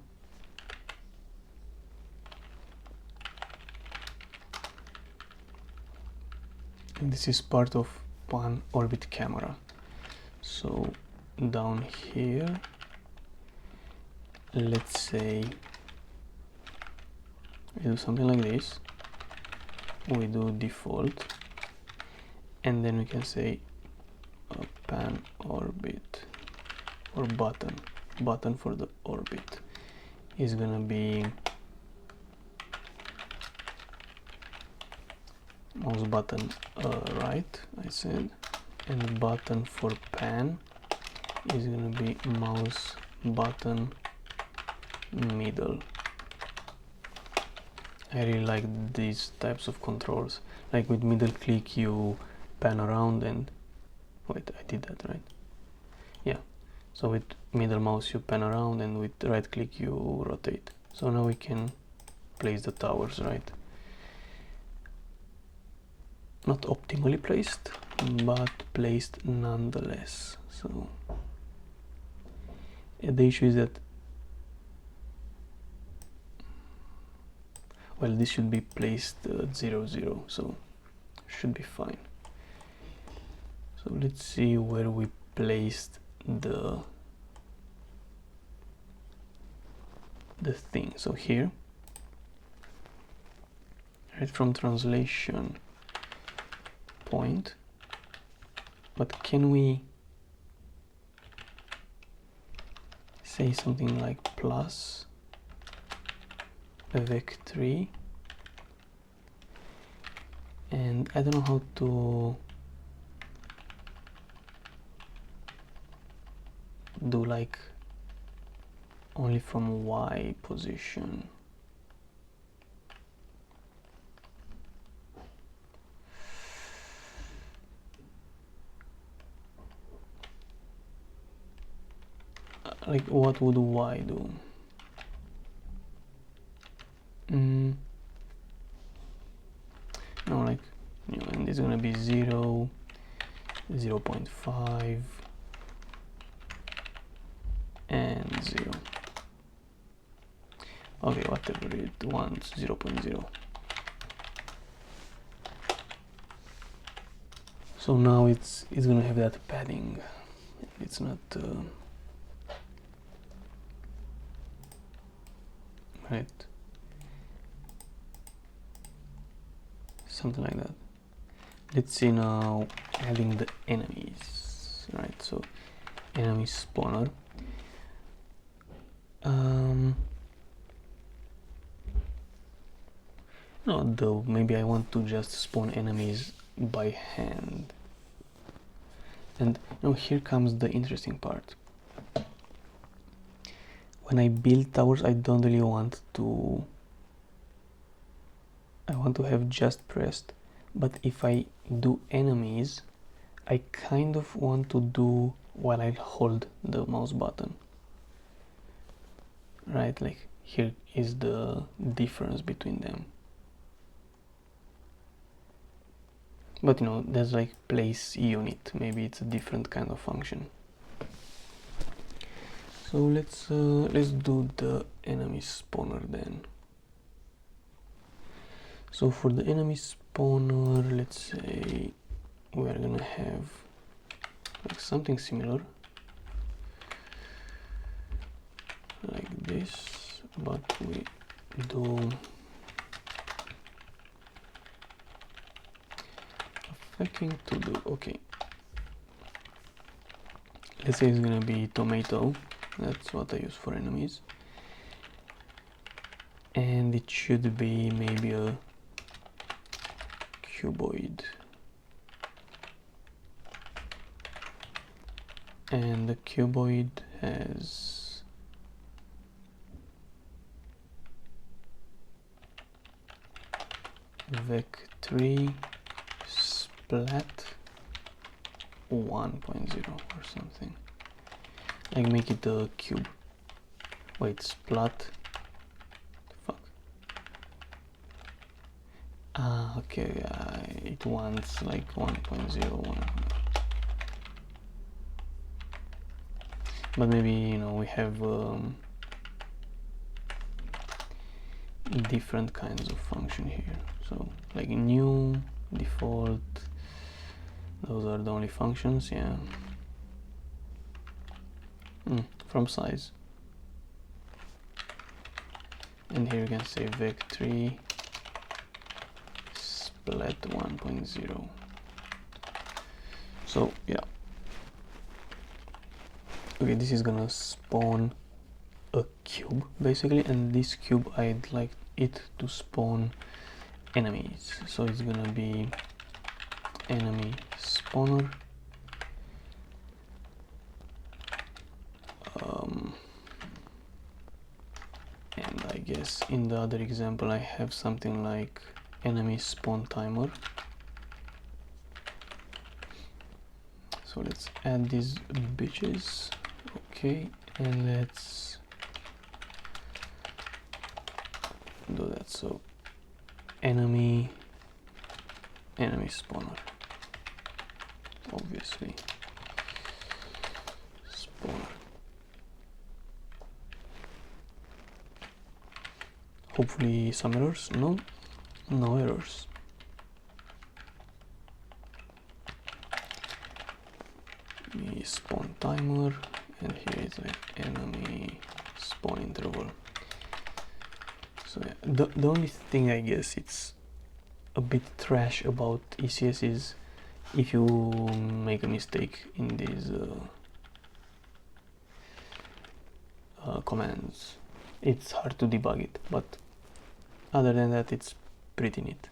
this is part of pan orbit camera. So down here, let's say we do something like this, we do default, and then we can say pan orbit or button for the orbit is gonna be mouse button right, I said, and button for pan is gonna be mouse button middle. I really like these types of controls, like with middle click you pan around and wait, I did that right? Yeah, so with middle mouse you pan around and with right click you rotate. So now we can place the towers, right? Not optimally placed, but placed nonetheless. So the issue is that, well, this should be placed 0, 0, so should be fine. So let's see where we placed the thing. So here, right from translation point, but can we say something like plus vec3, and I don't know how to do like only from Y position. Like what would Y do? No, like, you know, and it's gonna be 0, 0 0.5 and 0. Okay, whatever it wants, 0 0.0. So now it's gonna have that padding. It's not right, something like that. Let's see now adding the enemies, right? So enemy spawner. No, though maybe I want to just spawn enemies by hand. And now here comes the interesting part. When I build towers, I don't really want to, I want to have just pressed, but if I do enemies, I kind of want to do while I hold the mouse button, right? Like here is the difference between them. But you know, there's like place unit, maybe it's a different kind of function. So let's do the enemy spawner then. So for the enemy spawner, let's say we are gonna have like something similar like this, but we do affecting to do, okay, let's say it's gonna be tomato. That's what I use for enemies, and it should be maybe a cuboid, and the cuboid has vec3 splat 1.0 or something, like make it a cube. Wait, splat, fuck. Ah, okay, it wants like 1.01, but maybe, you know, we have different kinds of function here. So like new, default, those are the only functions. Yeah. From size, and here you can say vec3 split 1.0. so yeah, okay, this is gonna spawn a cube basically, and this cube I'd like it to spawn enemies, so it's gonna be enemy spawner. And I guess in the other example I have something like enemy spawn timer. So let's add these bitches. Okay, and let's do that. So enemy spawner, obviously spawner. Hopefully some errors. No errors. Spawn timer, and here is like enemy spawn interval. So yeah, the only thing I guess it's a bit trash about ECS is if you make a mistake in these commands, it's hard to debug it, but other than that it's pretty neat.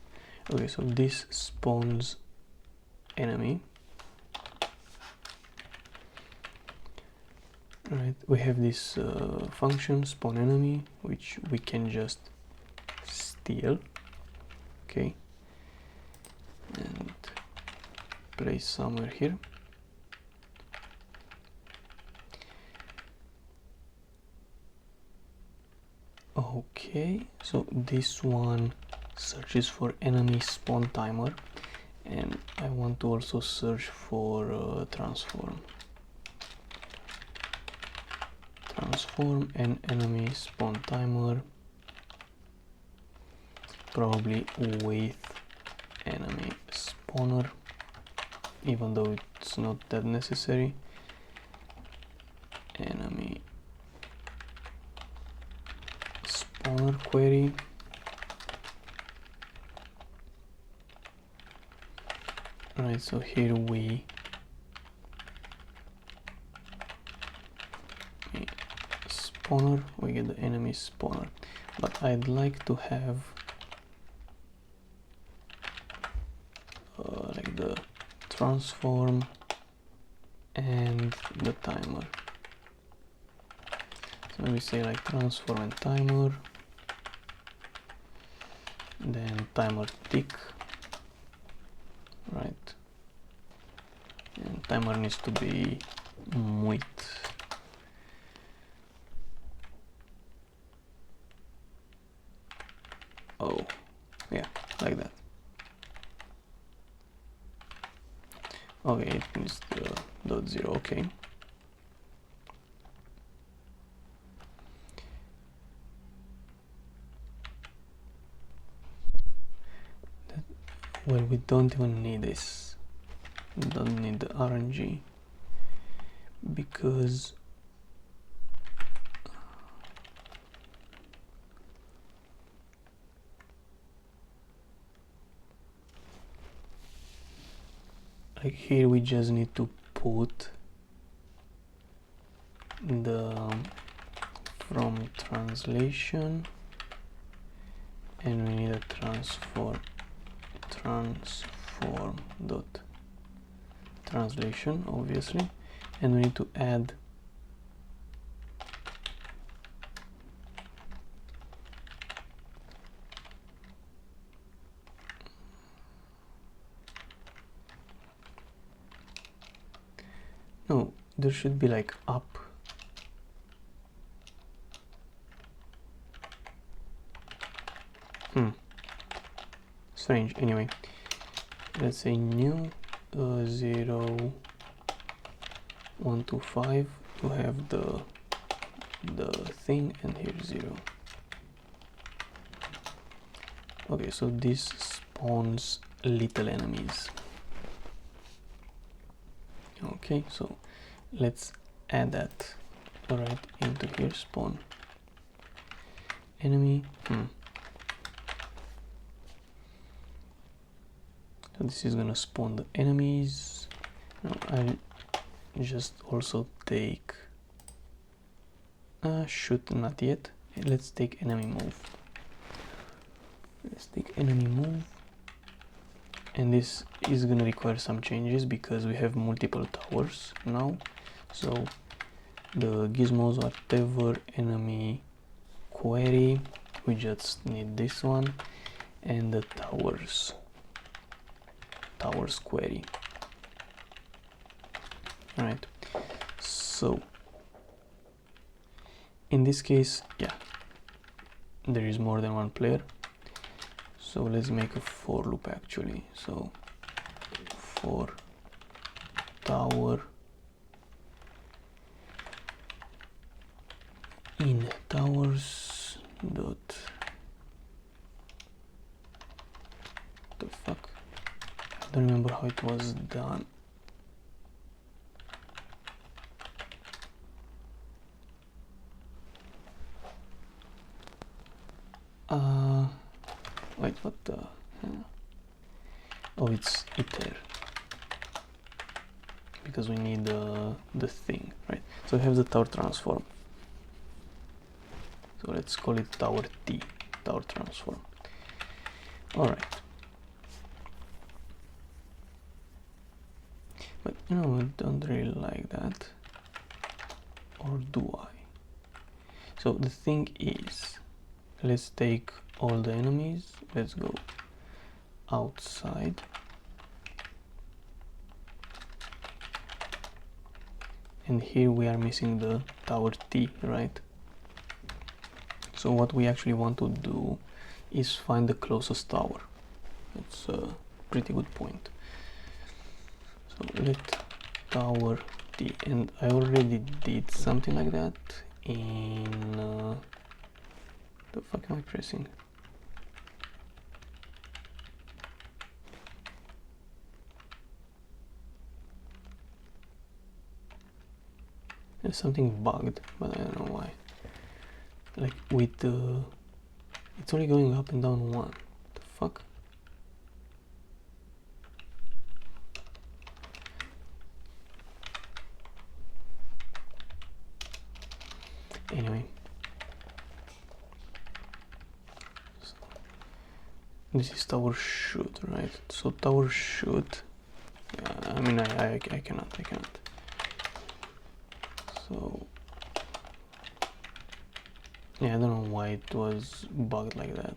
Okay, so this spawns enemy. Right, we have this function spawn enemy, which we can just steal. Okay, and place somewhere here. Okay, so this one searches for enemy spawn timer, and I want to also search for transform and enemy spawn timer, probably with enemy spawner, even though it's not that necessary. Enemy spawner query. Right, so here we spawner, we get the enemy spawner, but I'd like to have like the transform and the timer. So we say like transform and timer, then timer tick, right, and timer needs to be muito. Oh, yeah, like that. Okay, it needs the dot zero. Okay. Well, we don't even need this. We don't need the RNG because like here we just need to put the from translation, and we need a transform dot translation, obviously, and we need to add there should be like up. Strange. Anyway, let's say new 0 1 2 5 to have the thing, and here 0. Okay, so this spawns little enemies. Okay, so let's add that right into here. Spawn enemy. So this is gonna spawn the enemies. Now I'll just also take shoot, not yet. Let's take enemy move. Let's take enemy move, and this is gonna require some changes because we have multiple towers now. So the gizmos, whatever, enemy query, we just need this one, and the towers query. All right, so in this case, yeah, there is more than one player, so let's make a for loop actually. So for tower in towers dot, the fuck, I don't remember how it was done. Wait, what the hell? Oh, it's iter, because we need the thing, right? So we have the tower transform. So let's call it tower T, tower transform. All right. But you know, I don't really like that. Or do I? So the thing is, let's take all the enemies. Let's go outside. And here we are missing the tower T, right? So what we actually want to do is find the closest tower. That's a pretty good point. So let tower T, and I already did something like that in the fuck am I pressing? There's something bugged, but I don't know why. Like with the, it's only going up and down one. The fuck? Anyway, so this is tower shoot, right? So tower shoot. Yeah, I mean, I cannot. So yeah, I don't know why it was bugged like that.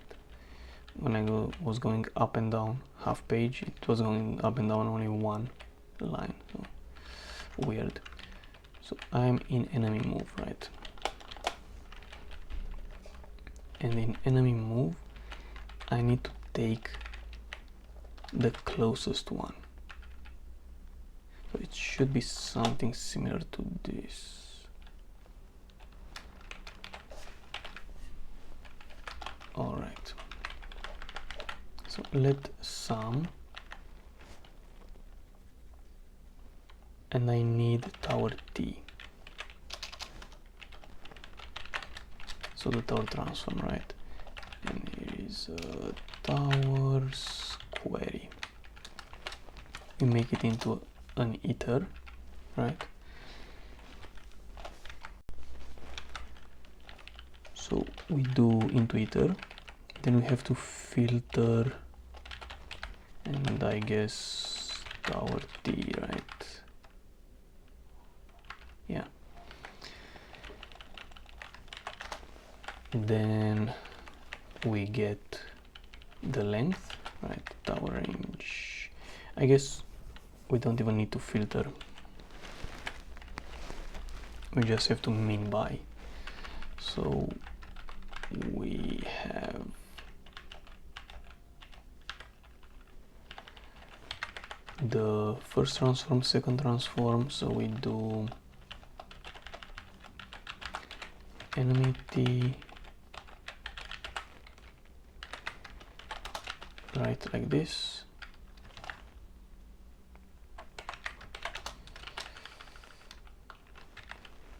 When I was going up and down half page, it was going up and down only one line. So weird. So I'm in enemy move, right? And in enemy move, I need to take the closest one. So it should be something similar to this. All right. So let sum, and I need tower T. So the tower transform, right? And here is towers query. We make it into an iter, right? So we do into iter, then we have to filter, and I guess tower T, right? Yeah. Then we get the length, right? Tower range. I guess we don't even need to filter. we just have to min by. So we have the first transform, second transform, so we do enemy t right like this,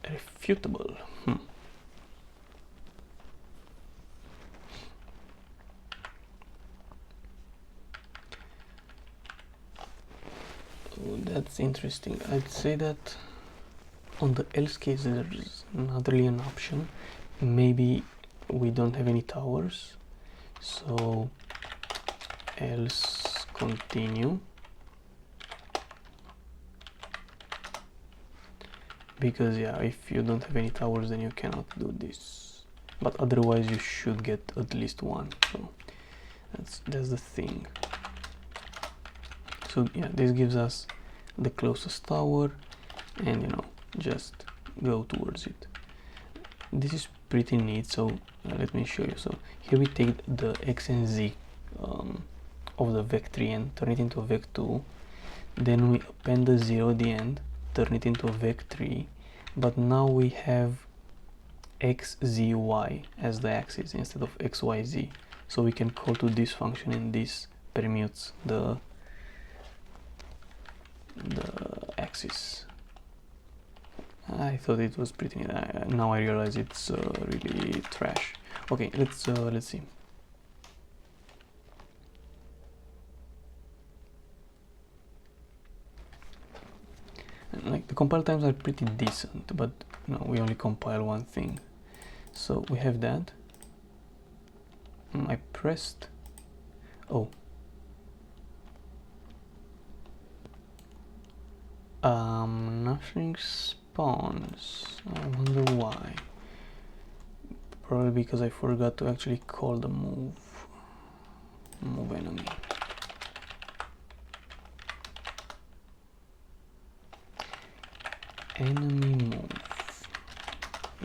refutable. Oh, that's interesting. I'd say that on the else case there's not really an option. Maybe we don't have any towers, so else continue, because yeah, if you don't have any towers then you cannot do this, but otherwise you should get at least one. So that's the thing. So yeah, this gives us the closest tower, and you know, just go towards it. This is pretty neat, so let me show you. So here we take the x and z of the vec3 and turn it into a vec2, then we append the 0 at the end, turn it into a vec3, but now we have x, z, y as the axis instead of x, y, z, so we can call to this function, and this permutes the axis. I thought it was pretty neat. Now I realize it's really trash. Okay, let's see. And, like, the compile times are pretty decent, but no, we only compile one thing. So we have that. I pressed. Oh. Nothing spawns. I wonder why. Probably because I forgot to actually call the move enemy. Enemy move.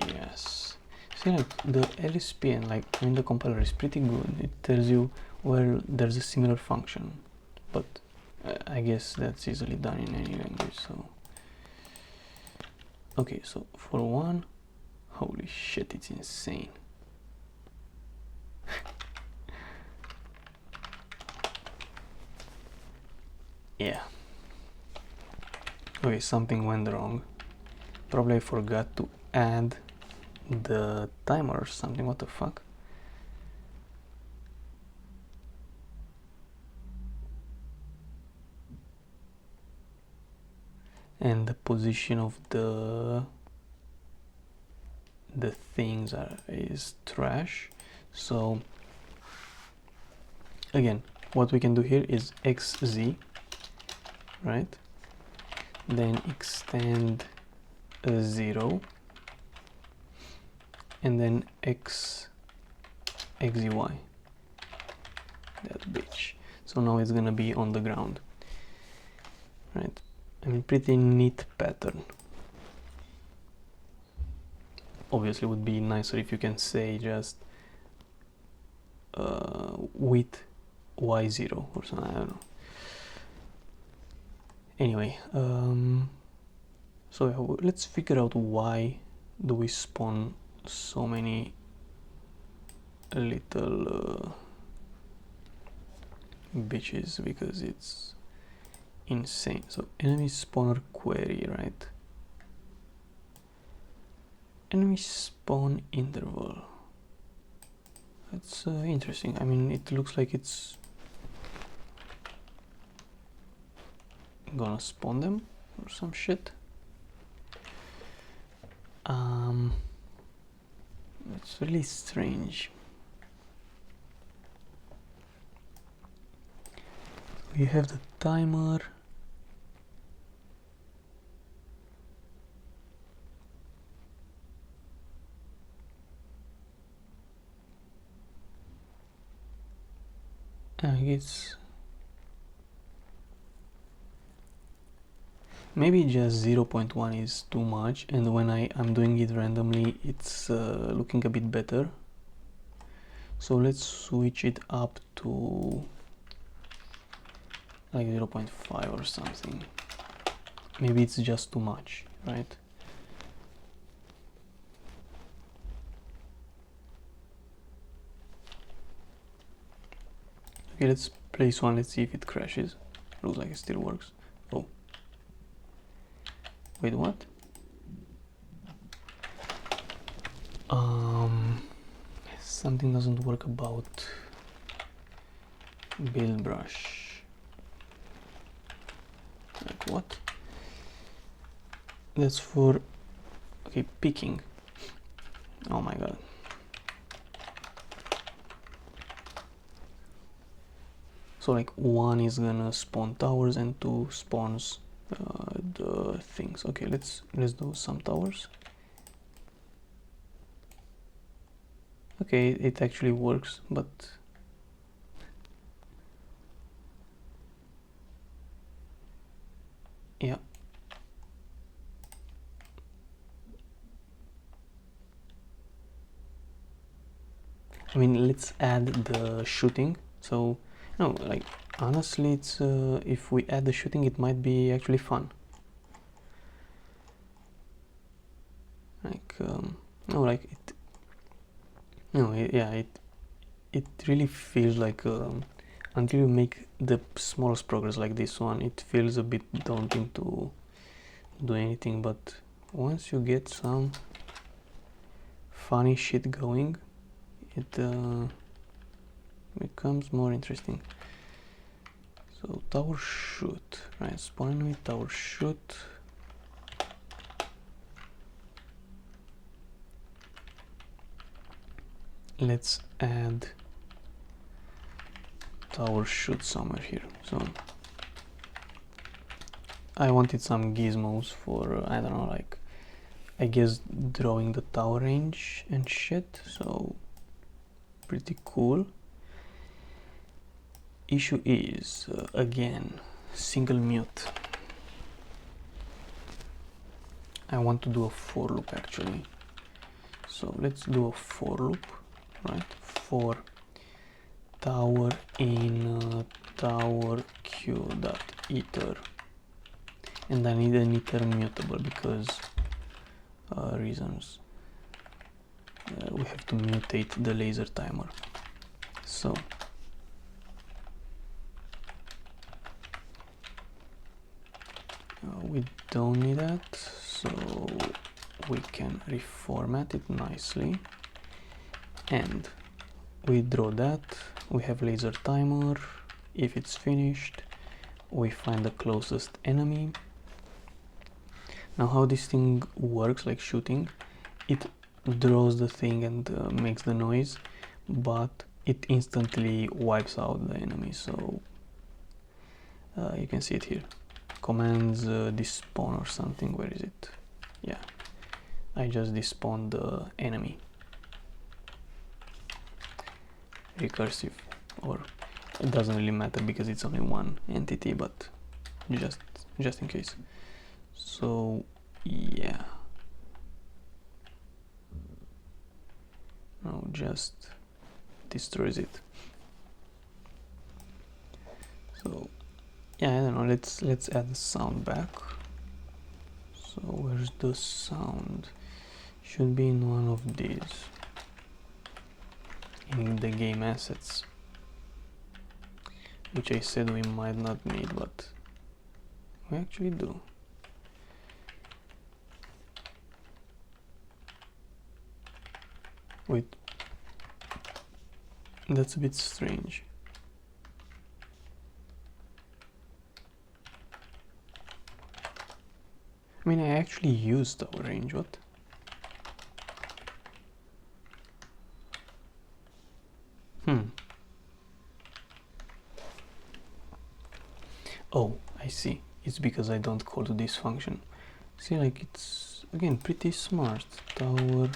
Yes. See, like the LSPN, like I mean the compiler is pretty good. It tells you where there's a similar function, but I guess that's easily done in any language. So okay, so for one, holy shit, it's insane. Yeah. Okay, something went wrong. Probably I forgot to add the timer or something. What the fuck? And the position of the things is trash. So again, what we can do here is xz, right? Then extend a 0, and then xzy, that bitch. So now it's gonna be on the ground, right? I mean, pretty neat pattern. Obviously it would be nicer if you can say just with y0 or something, I don't know. Anyway, so let's figure out why do we spawn so many little bitches, because it's insane. So enemy spawner query, right? Enemy spawn interval. That's interesting. I mean, it looks like it's gonna spawn them or some shit. It's really strange. We have the timer. I guess maybe just 0.1 is too much, and when I'm doing it randomly it's looking a bit better. So let's switch it up to like 0.5 or something. Maybe it's just too much, right? Okay, let's place one, let's see if it crashes. Looks like it still works. Oh. Wait, what? Something doesn't work about build brush. Like what? That's for, okay, picking. Oh my god. So like one is gonna spawn towers and two spawns the things. Okay, let's do some towers. Okay, it actually works, but yeah. I mean, let's add the shooting. So, no, like honestly, it's if we add the shooting, it might be actually fun. Like no, like it. No, yeah, it really feels like until you make the smallest progress like this one, it feels a bit daunting to do anything. But once you get some funny shit going, it becomes more interesting. So tower shoot, right? Spawn enemy, tower shoot. Let's add tower shoot somewhere here. So I wanted some gizmos for I don't know, like I guess drawing the tower range and shit. So pretty cool. Issue is again single mute. I want to do a for loop actually. So let's do a for loop, right? For tower in tower q dot iter, and I need an iter mutable because reasons. We have to mutate the laser timer. So we don't need that, so we can reformat it nicely, and we draw that. We have laser timer. If it's finished, we find the closest enemy. Now how this thing works, like shooting, it draws the thing and makes the noise, but it instantly wipes out the enemy. So you can see it here. Commands despawn or something. Where is it? Yeah, I just despawned the enemy. Recursive, or it doesn't really matter because it's only one entity, but just in case. So yeah, now just destroys it. So yeah, I don't know, let's add the sound back. So where's the sound? Should be in one of these, in the game assets, which I said we might not need, but we actually do. Wait, that's a bit strange. I mean, I actually used our range, what? Oh, I see. It's because I don't call to this function. See, like it's again pretty smart. Tower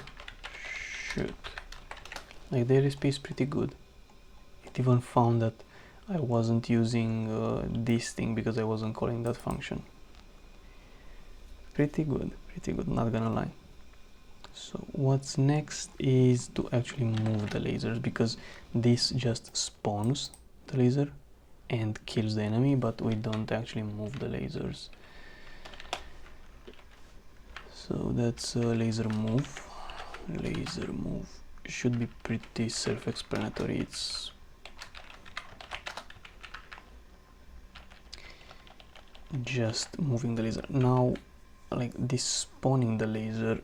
shoot. Like the RSP is pretty good. It even found that I wasn't using this thing because I wasn't calling that function. pretty good, not gonna lie. So what's next is to actually move the lasers, because this just spawns the laser and kills the enemy, but we don't actually move the lasers. So that's a laser move. Laser move should be pretty self-explanatory. It's just moving the laser. Now, like this spawning the laser,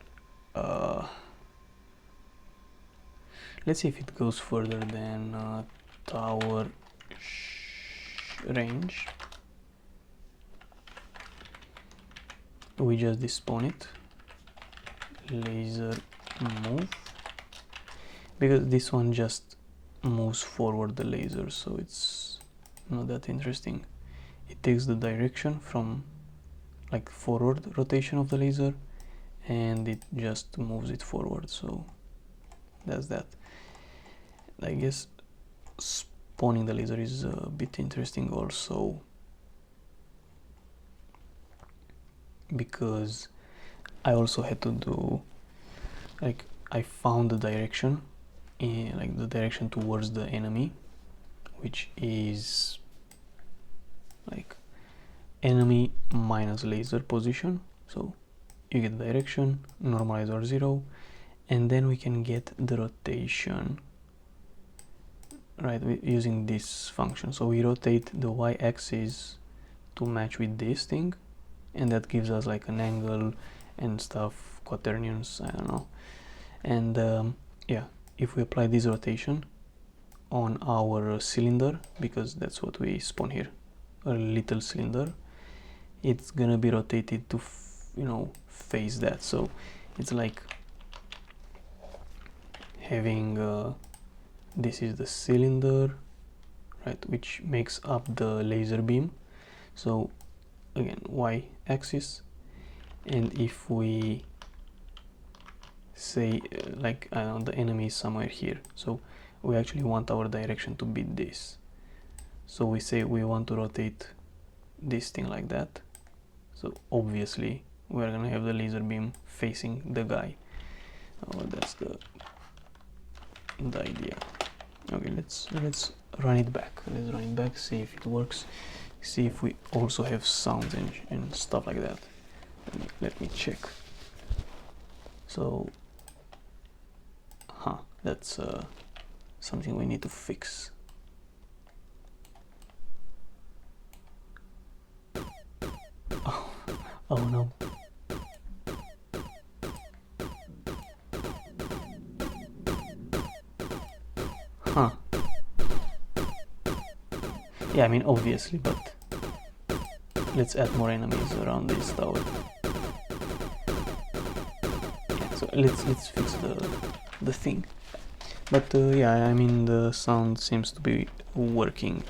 let's see if it goes further than tower range. We just despawn it. Laser move, because this one just moves forward the laser, so it's not that interesting. It takes the direction from like forward rotation of the laser and it just moves it forward, so that's that. I guess spawning the laser is a bit interesting also, because I also had to do, like, I found the direction, like the direction towards the enemy, which is like enemy minus laser position. So you get the direction, normalize R0, and then we can get the rotation, right, using this function. So we rotate the y-axis to match with this thing, and that gives us like an angle and stuff, quaternions, I don't know. And yeah, if we apply this rotation on our cylinder, because that's what we spawn here, a little cylinder, it's gonna be rotated to you know, face that. So it's like having this is the cylinder, right, which makes up the laser beam. So again, y-axis, and if we say like the enemy is somewhere here, so we actually want our direction to be this, so we say we want to rotate this thing like that, so obviously we're gonna have the laser beam facing the guy. Oh, that's the idea. Okay, let's run it back. Let's run it back, see if it works, see if we also have sounds and stuff like that. Let me check. So that's something we need to fix. Oh no. Yeah, I mean obviously, but let's add more enemies around this tower. Yeah, so let's fix the thing. But yeah, I mean the sound seems to be working,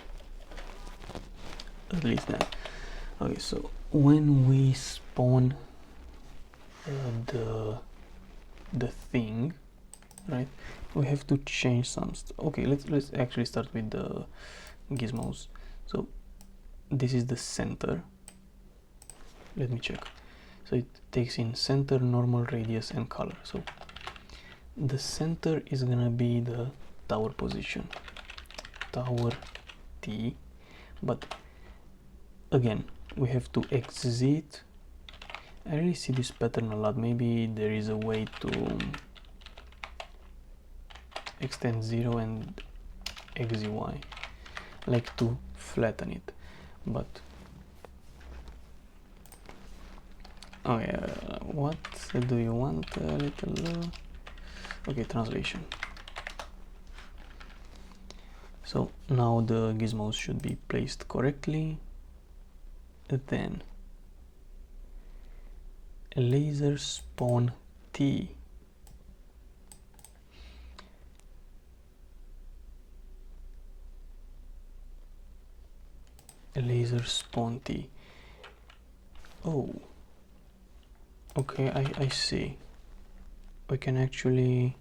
at least that. Okay, so when we spawn the thing, right, we have to change some okay, let's actually start with the gizmos. So this is the center. Let me check. So it takes in center, normal, radius, and color. So the center is gonna be the tower position, tower T, but again we have to exit. I really see this pattern a lot. Maybe there is a way to extend 0 and XY, like to flatten it, but okay, what do you want? A little okay, translation. So now the gizmos should be placed correctly. Then laser spawn T. Laser spawn T. Oh, okay, I see. We can actually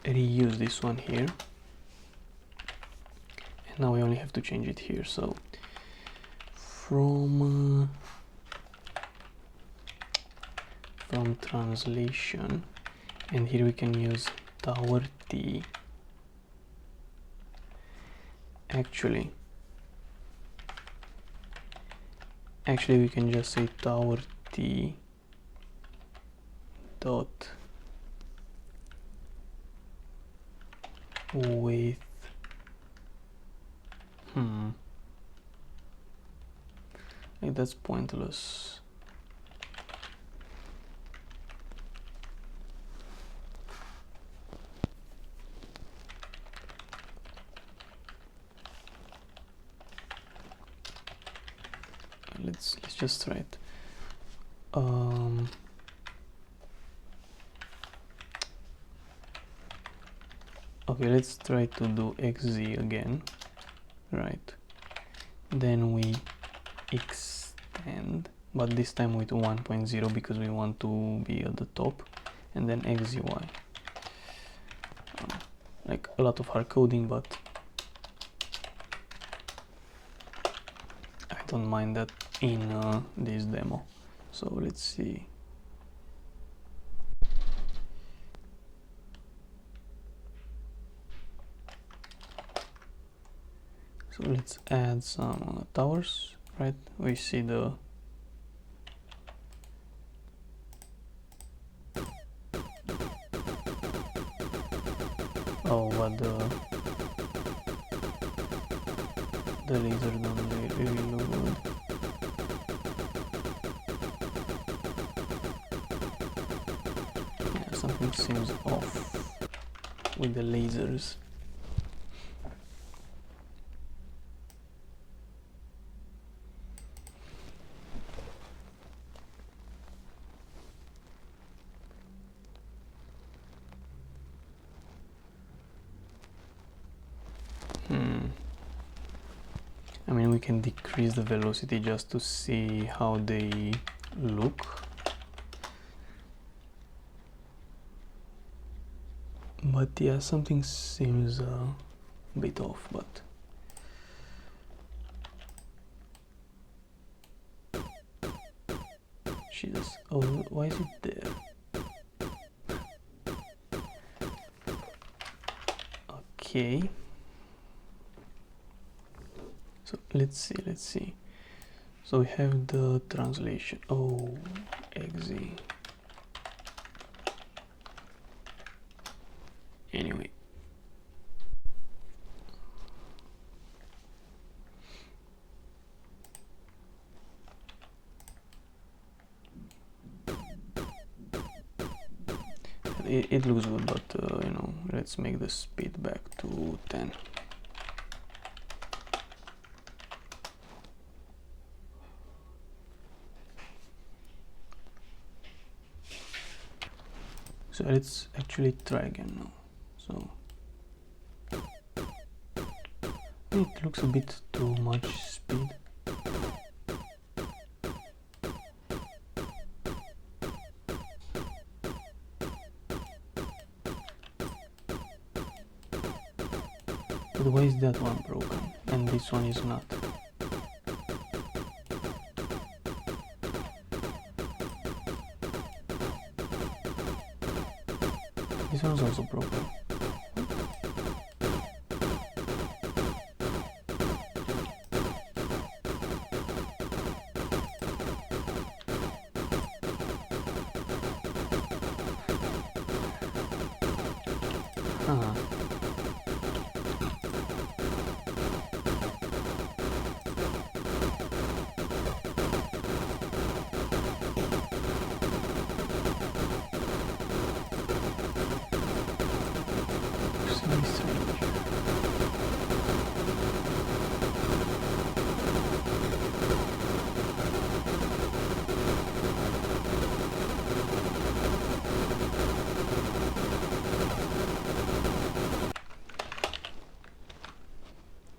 reuse this one here, and now we only have to change it here. So from from translation, and here we can use tower T. Actually we can just say tower T dot with like that's pointless. Let's just try it. Okay, let's try to do xz again, right? Then we extend, but this time with 1.0 because we want to be at the top, and then xzy. Like a lot of hard coding, but I don't mind that in this demo. So let's see. So let's add some towers, right? We see the but the laser don't really look good. Yeah, something seems off with the lasers. I mean, we can decrease the velocity just to see how they look. But yeah, something seems a bit off, but Jesus. Oh, why is it there? Okay. So let's see. So we have the translation. Oh, XZ. Anyway. It looks good, but you know, let's make the speed back to 10. So let's actually try again now. So it looks a bit too much speed. But why is that one broken and this one is not? This one's also broken.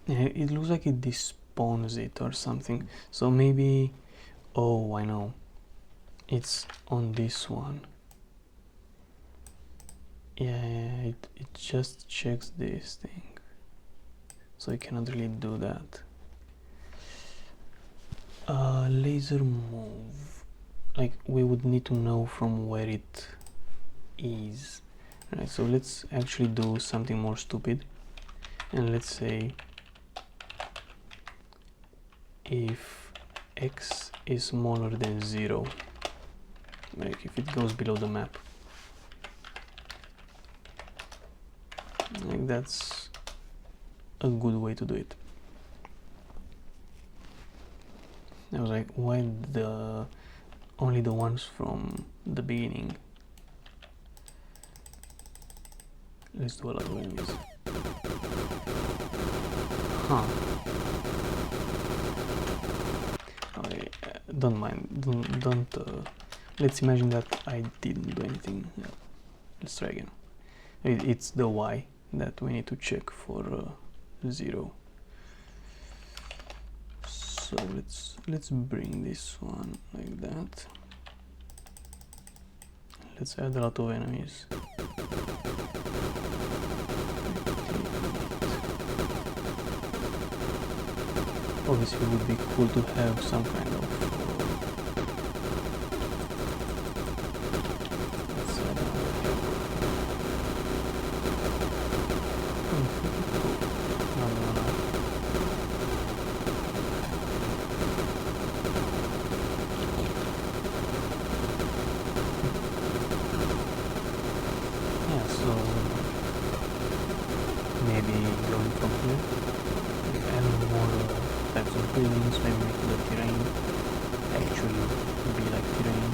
Yeah, it looks like it despawns it or something. So maybe, oh, I know. It's on this one. Yeah, it just checks this thing. So you cannot really do that. Laser move. like we would need to know from where it is. Right, so let's actually do something more stupid, and let's say if x is smaller than 0, like if it goes below the map, like that's a good way to do it. I was like, why only the ones from the beginning? Let's do a lot of enemies. Huh. Okay, don't mind. Don't. Let's imagine that I didn't do anything. Yeah. Let's try again. It's the y that we need to check for 0. So let's bring this one like that. Let's add a lot of enemies. Obviously it would be cool to have some kind of let's add yeah, so maybe going from here, add more types of buildings, maybe make the terrain actually be like terrain.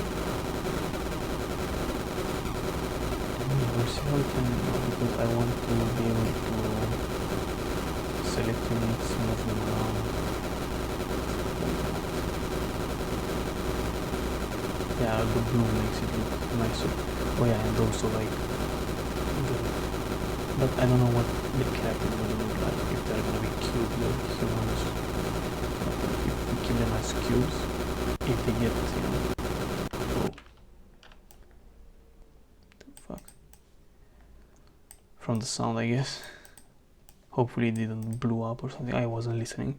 And we'll see how we can, because I want to be able to select units, move them around. Yeah, the blue makes it look nicer. Oh yeah, and also like but I don't know what the character is gonna look like, if they're gonna be cubes or humans. If we kill them as cubes, if they get, you know, oh, the fuck, from the sound I guess, hopefully it didn't blow up or something, I wasn't listening,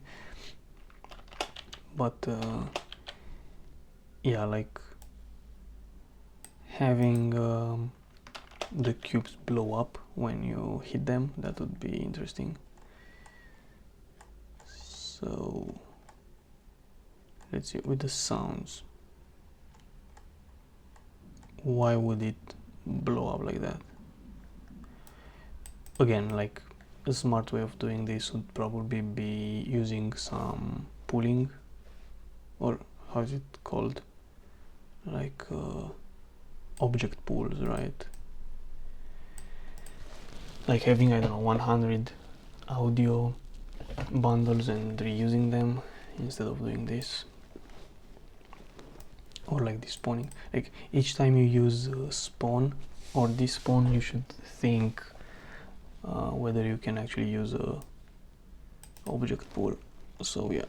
but yeah, like having the cubes blow up when you hit them, that would be interesting. So let's see, with the sounds, why would it blow up like that? Again, like a smart way of doing this would probably be using some pooling, or how is it called, like object pools, right? Like having, I don't know, 100 audio bundles and reusing them instead of doing this. Or like despawning, like each time you use spawn or despawn, you should think whether you can actually use a object pool. So yeah,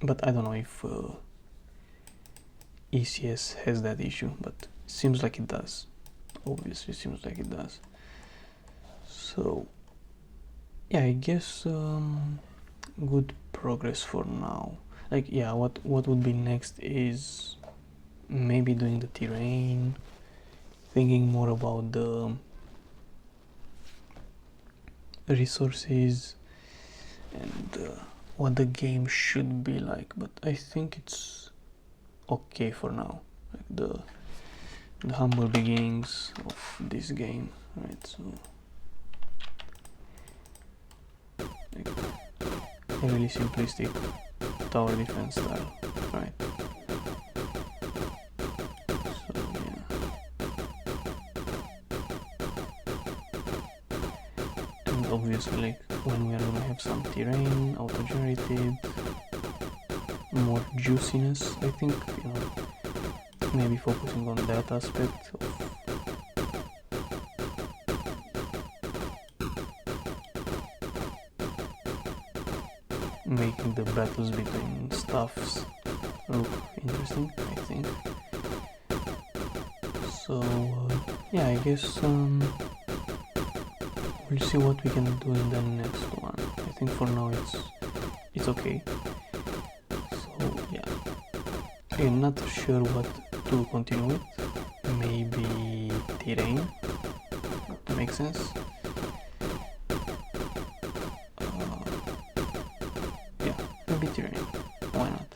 but I don't know if ECS has that issue, but seems like it does. Obviously seems like it does. So yeah, I guess good progress for now. Like yeah, what would be next is maybe doing the terrain, thinking more about the resources and what the game should be like, but I think it's okay for now, like the humble beginnings of this game, right? So like a really simplistic tower defense style, right? So yeah, and obviously like when we are gonna have some terrain auto-generated, more juiciness, I think, you know, maybe focusing on that aspect of making the battles between stuffs look interesting, I think. So yeah, I guess we'll see what we can do in the next one. I think for now it's okay. So yeah, I'm not sure what to continue with. Maybe terrain, to make sense. Yeah, maybe terrain. Why not?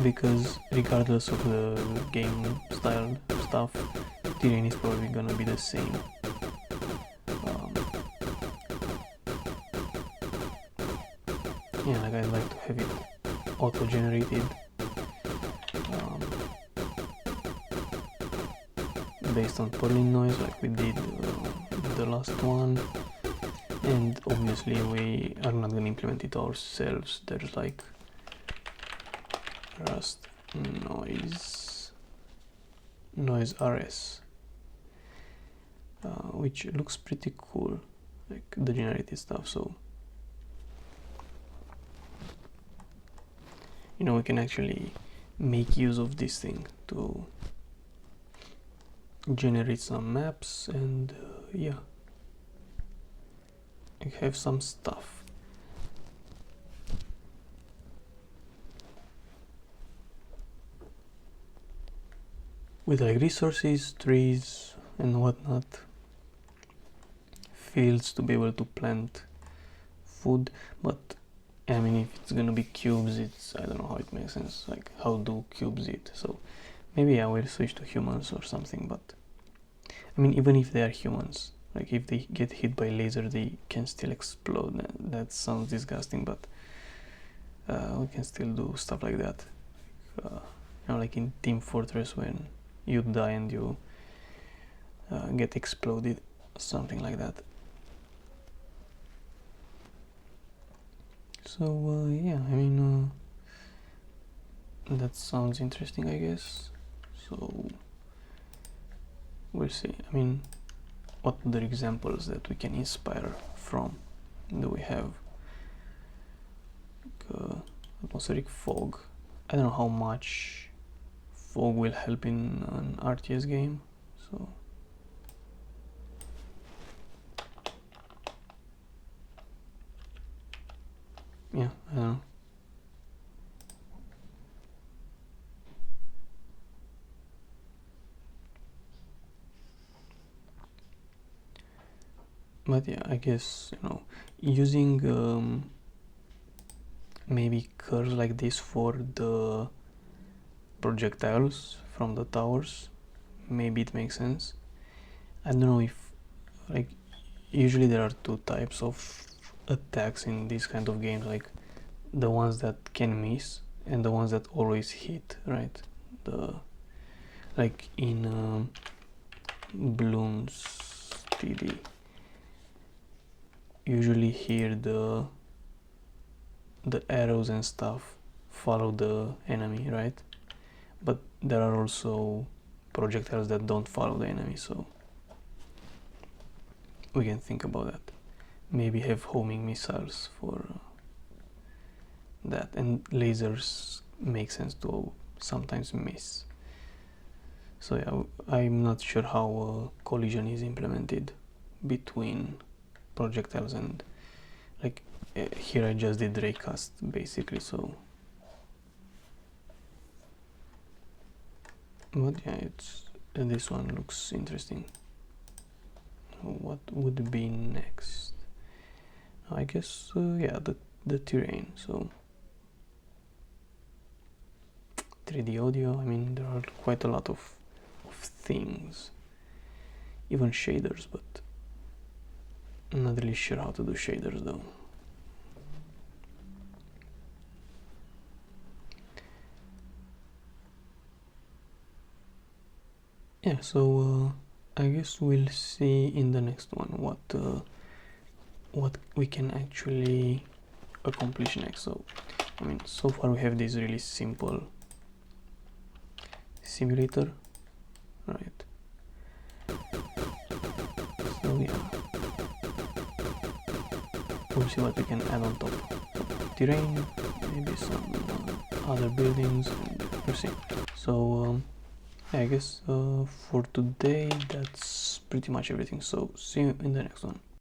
Because regardless of the game style stuff, terrain is probably gonna be the same. Yeah, like I'd like to have it auto-generated based on polling noise like we did the last one, and obviously we are not going to implement it ourselves. There's like Rust noise rs, which looks pretty cool, like the generated stuff. So you know, we can actually make use of this thing to generate some maps and yeah, I have some stuff. With like resources, trees and whatnot, fields to be able to plant food. But I mean, if it's gonna be cubes, it's, I don't know how it makes sense, like how do cubes eat? So maybe I will switch to humans or something. But I mean, even if they are humans, like if they get hit by laser, they can still explode. That sounds disgusting, but we can still do stuff like that. You know, like in Team Fortress, when you die and you get exploded, something like that. So yeah, I mean, that sounds interesting, I guess. So we'll see. I mean, what other examples that we can inspire from do we have? Atmospheric fog. I don't know how much fog will help in an RTS game, so yeah, I don't know. But yeah, I guess, you know, using maybe curves like this for the projectiles from the towers, maybe it makes sense. I don't know if, like, usually there are two types of attacks in these kind of games, like the ones that can miss and the ones that always hit, right? The, like in Bloons TD, usually here the arrows and stuff follow the enemy, right? But there are also projectiles that don't follow the enemy, so we can think about that. Maybe have homing missiles for that, and lasers make sense to sometimes miss. So yeah, I'm not sure how collision is implemented between projectiles, and like here I just did raycast basically, so but yeah, it's this one looks interesting. What would be next? I guess yeah, the terrain. So 3D audio, I mean, there are quite a lot of things, even shaders, but I'm not really sure how to do shaders though. Yeah, so I guess we'll see in the next one what we can actually accomplish next. So I mean, so far we have this really simple simulator, right? So yeah, we'll see what we can add on top. So, terrain, maybe some other buildings, and we'll see. So I guess for today that's pretty much everything. So see you in the next one.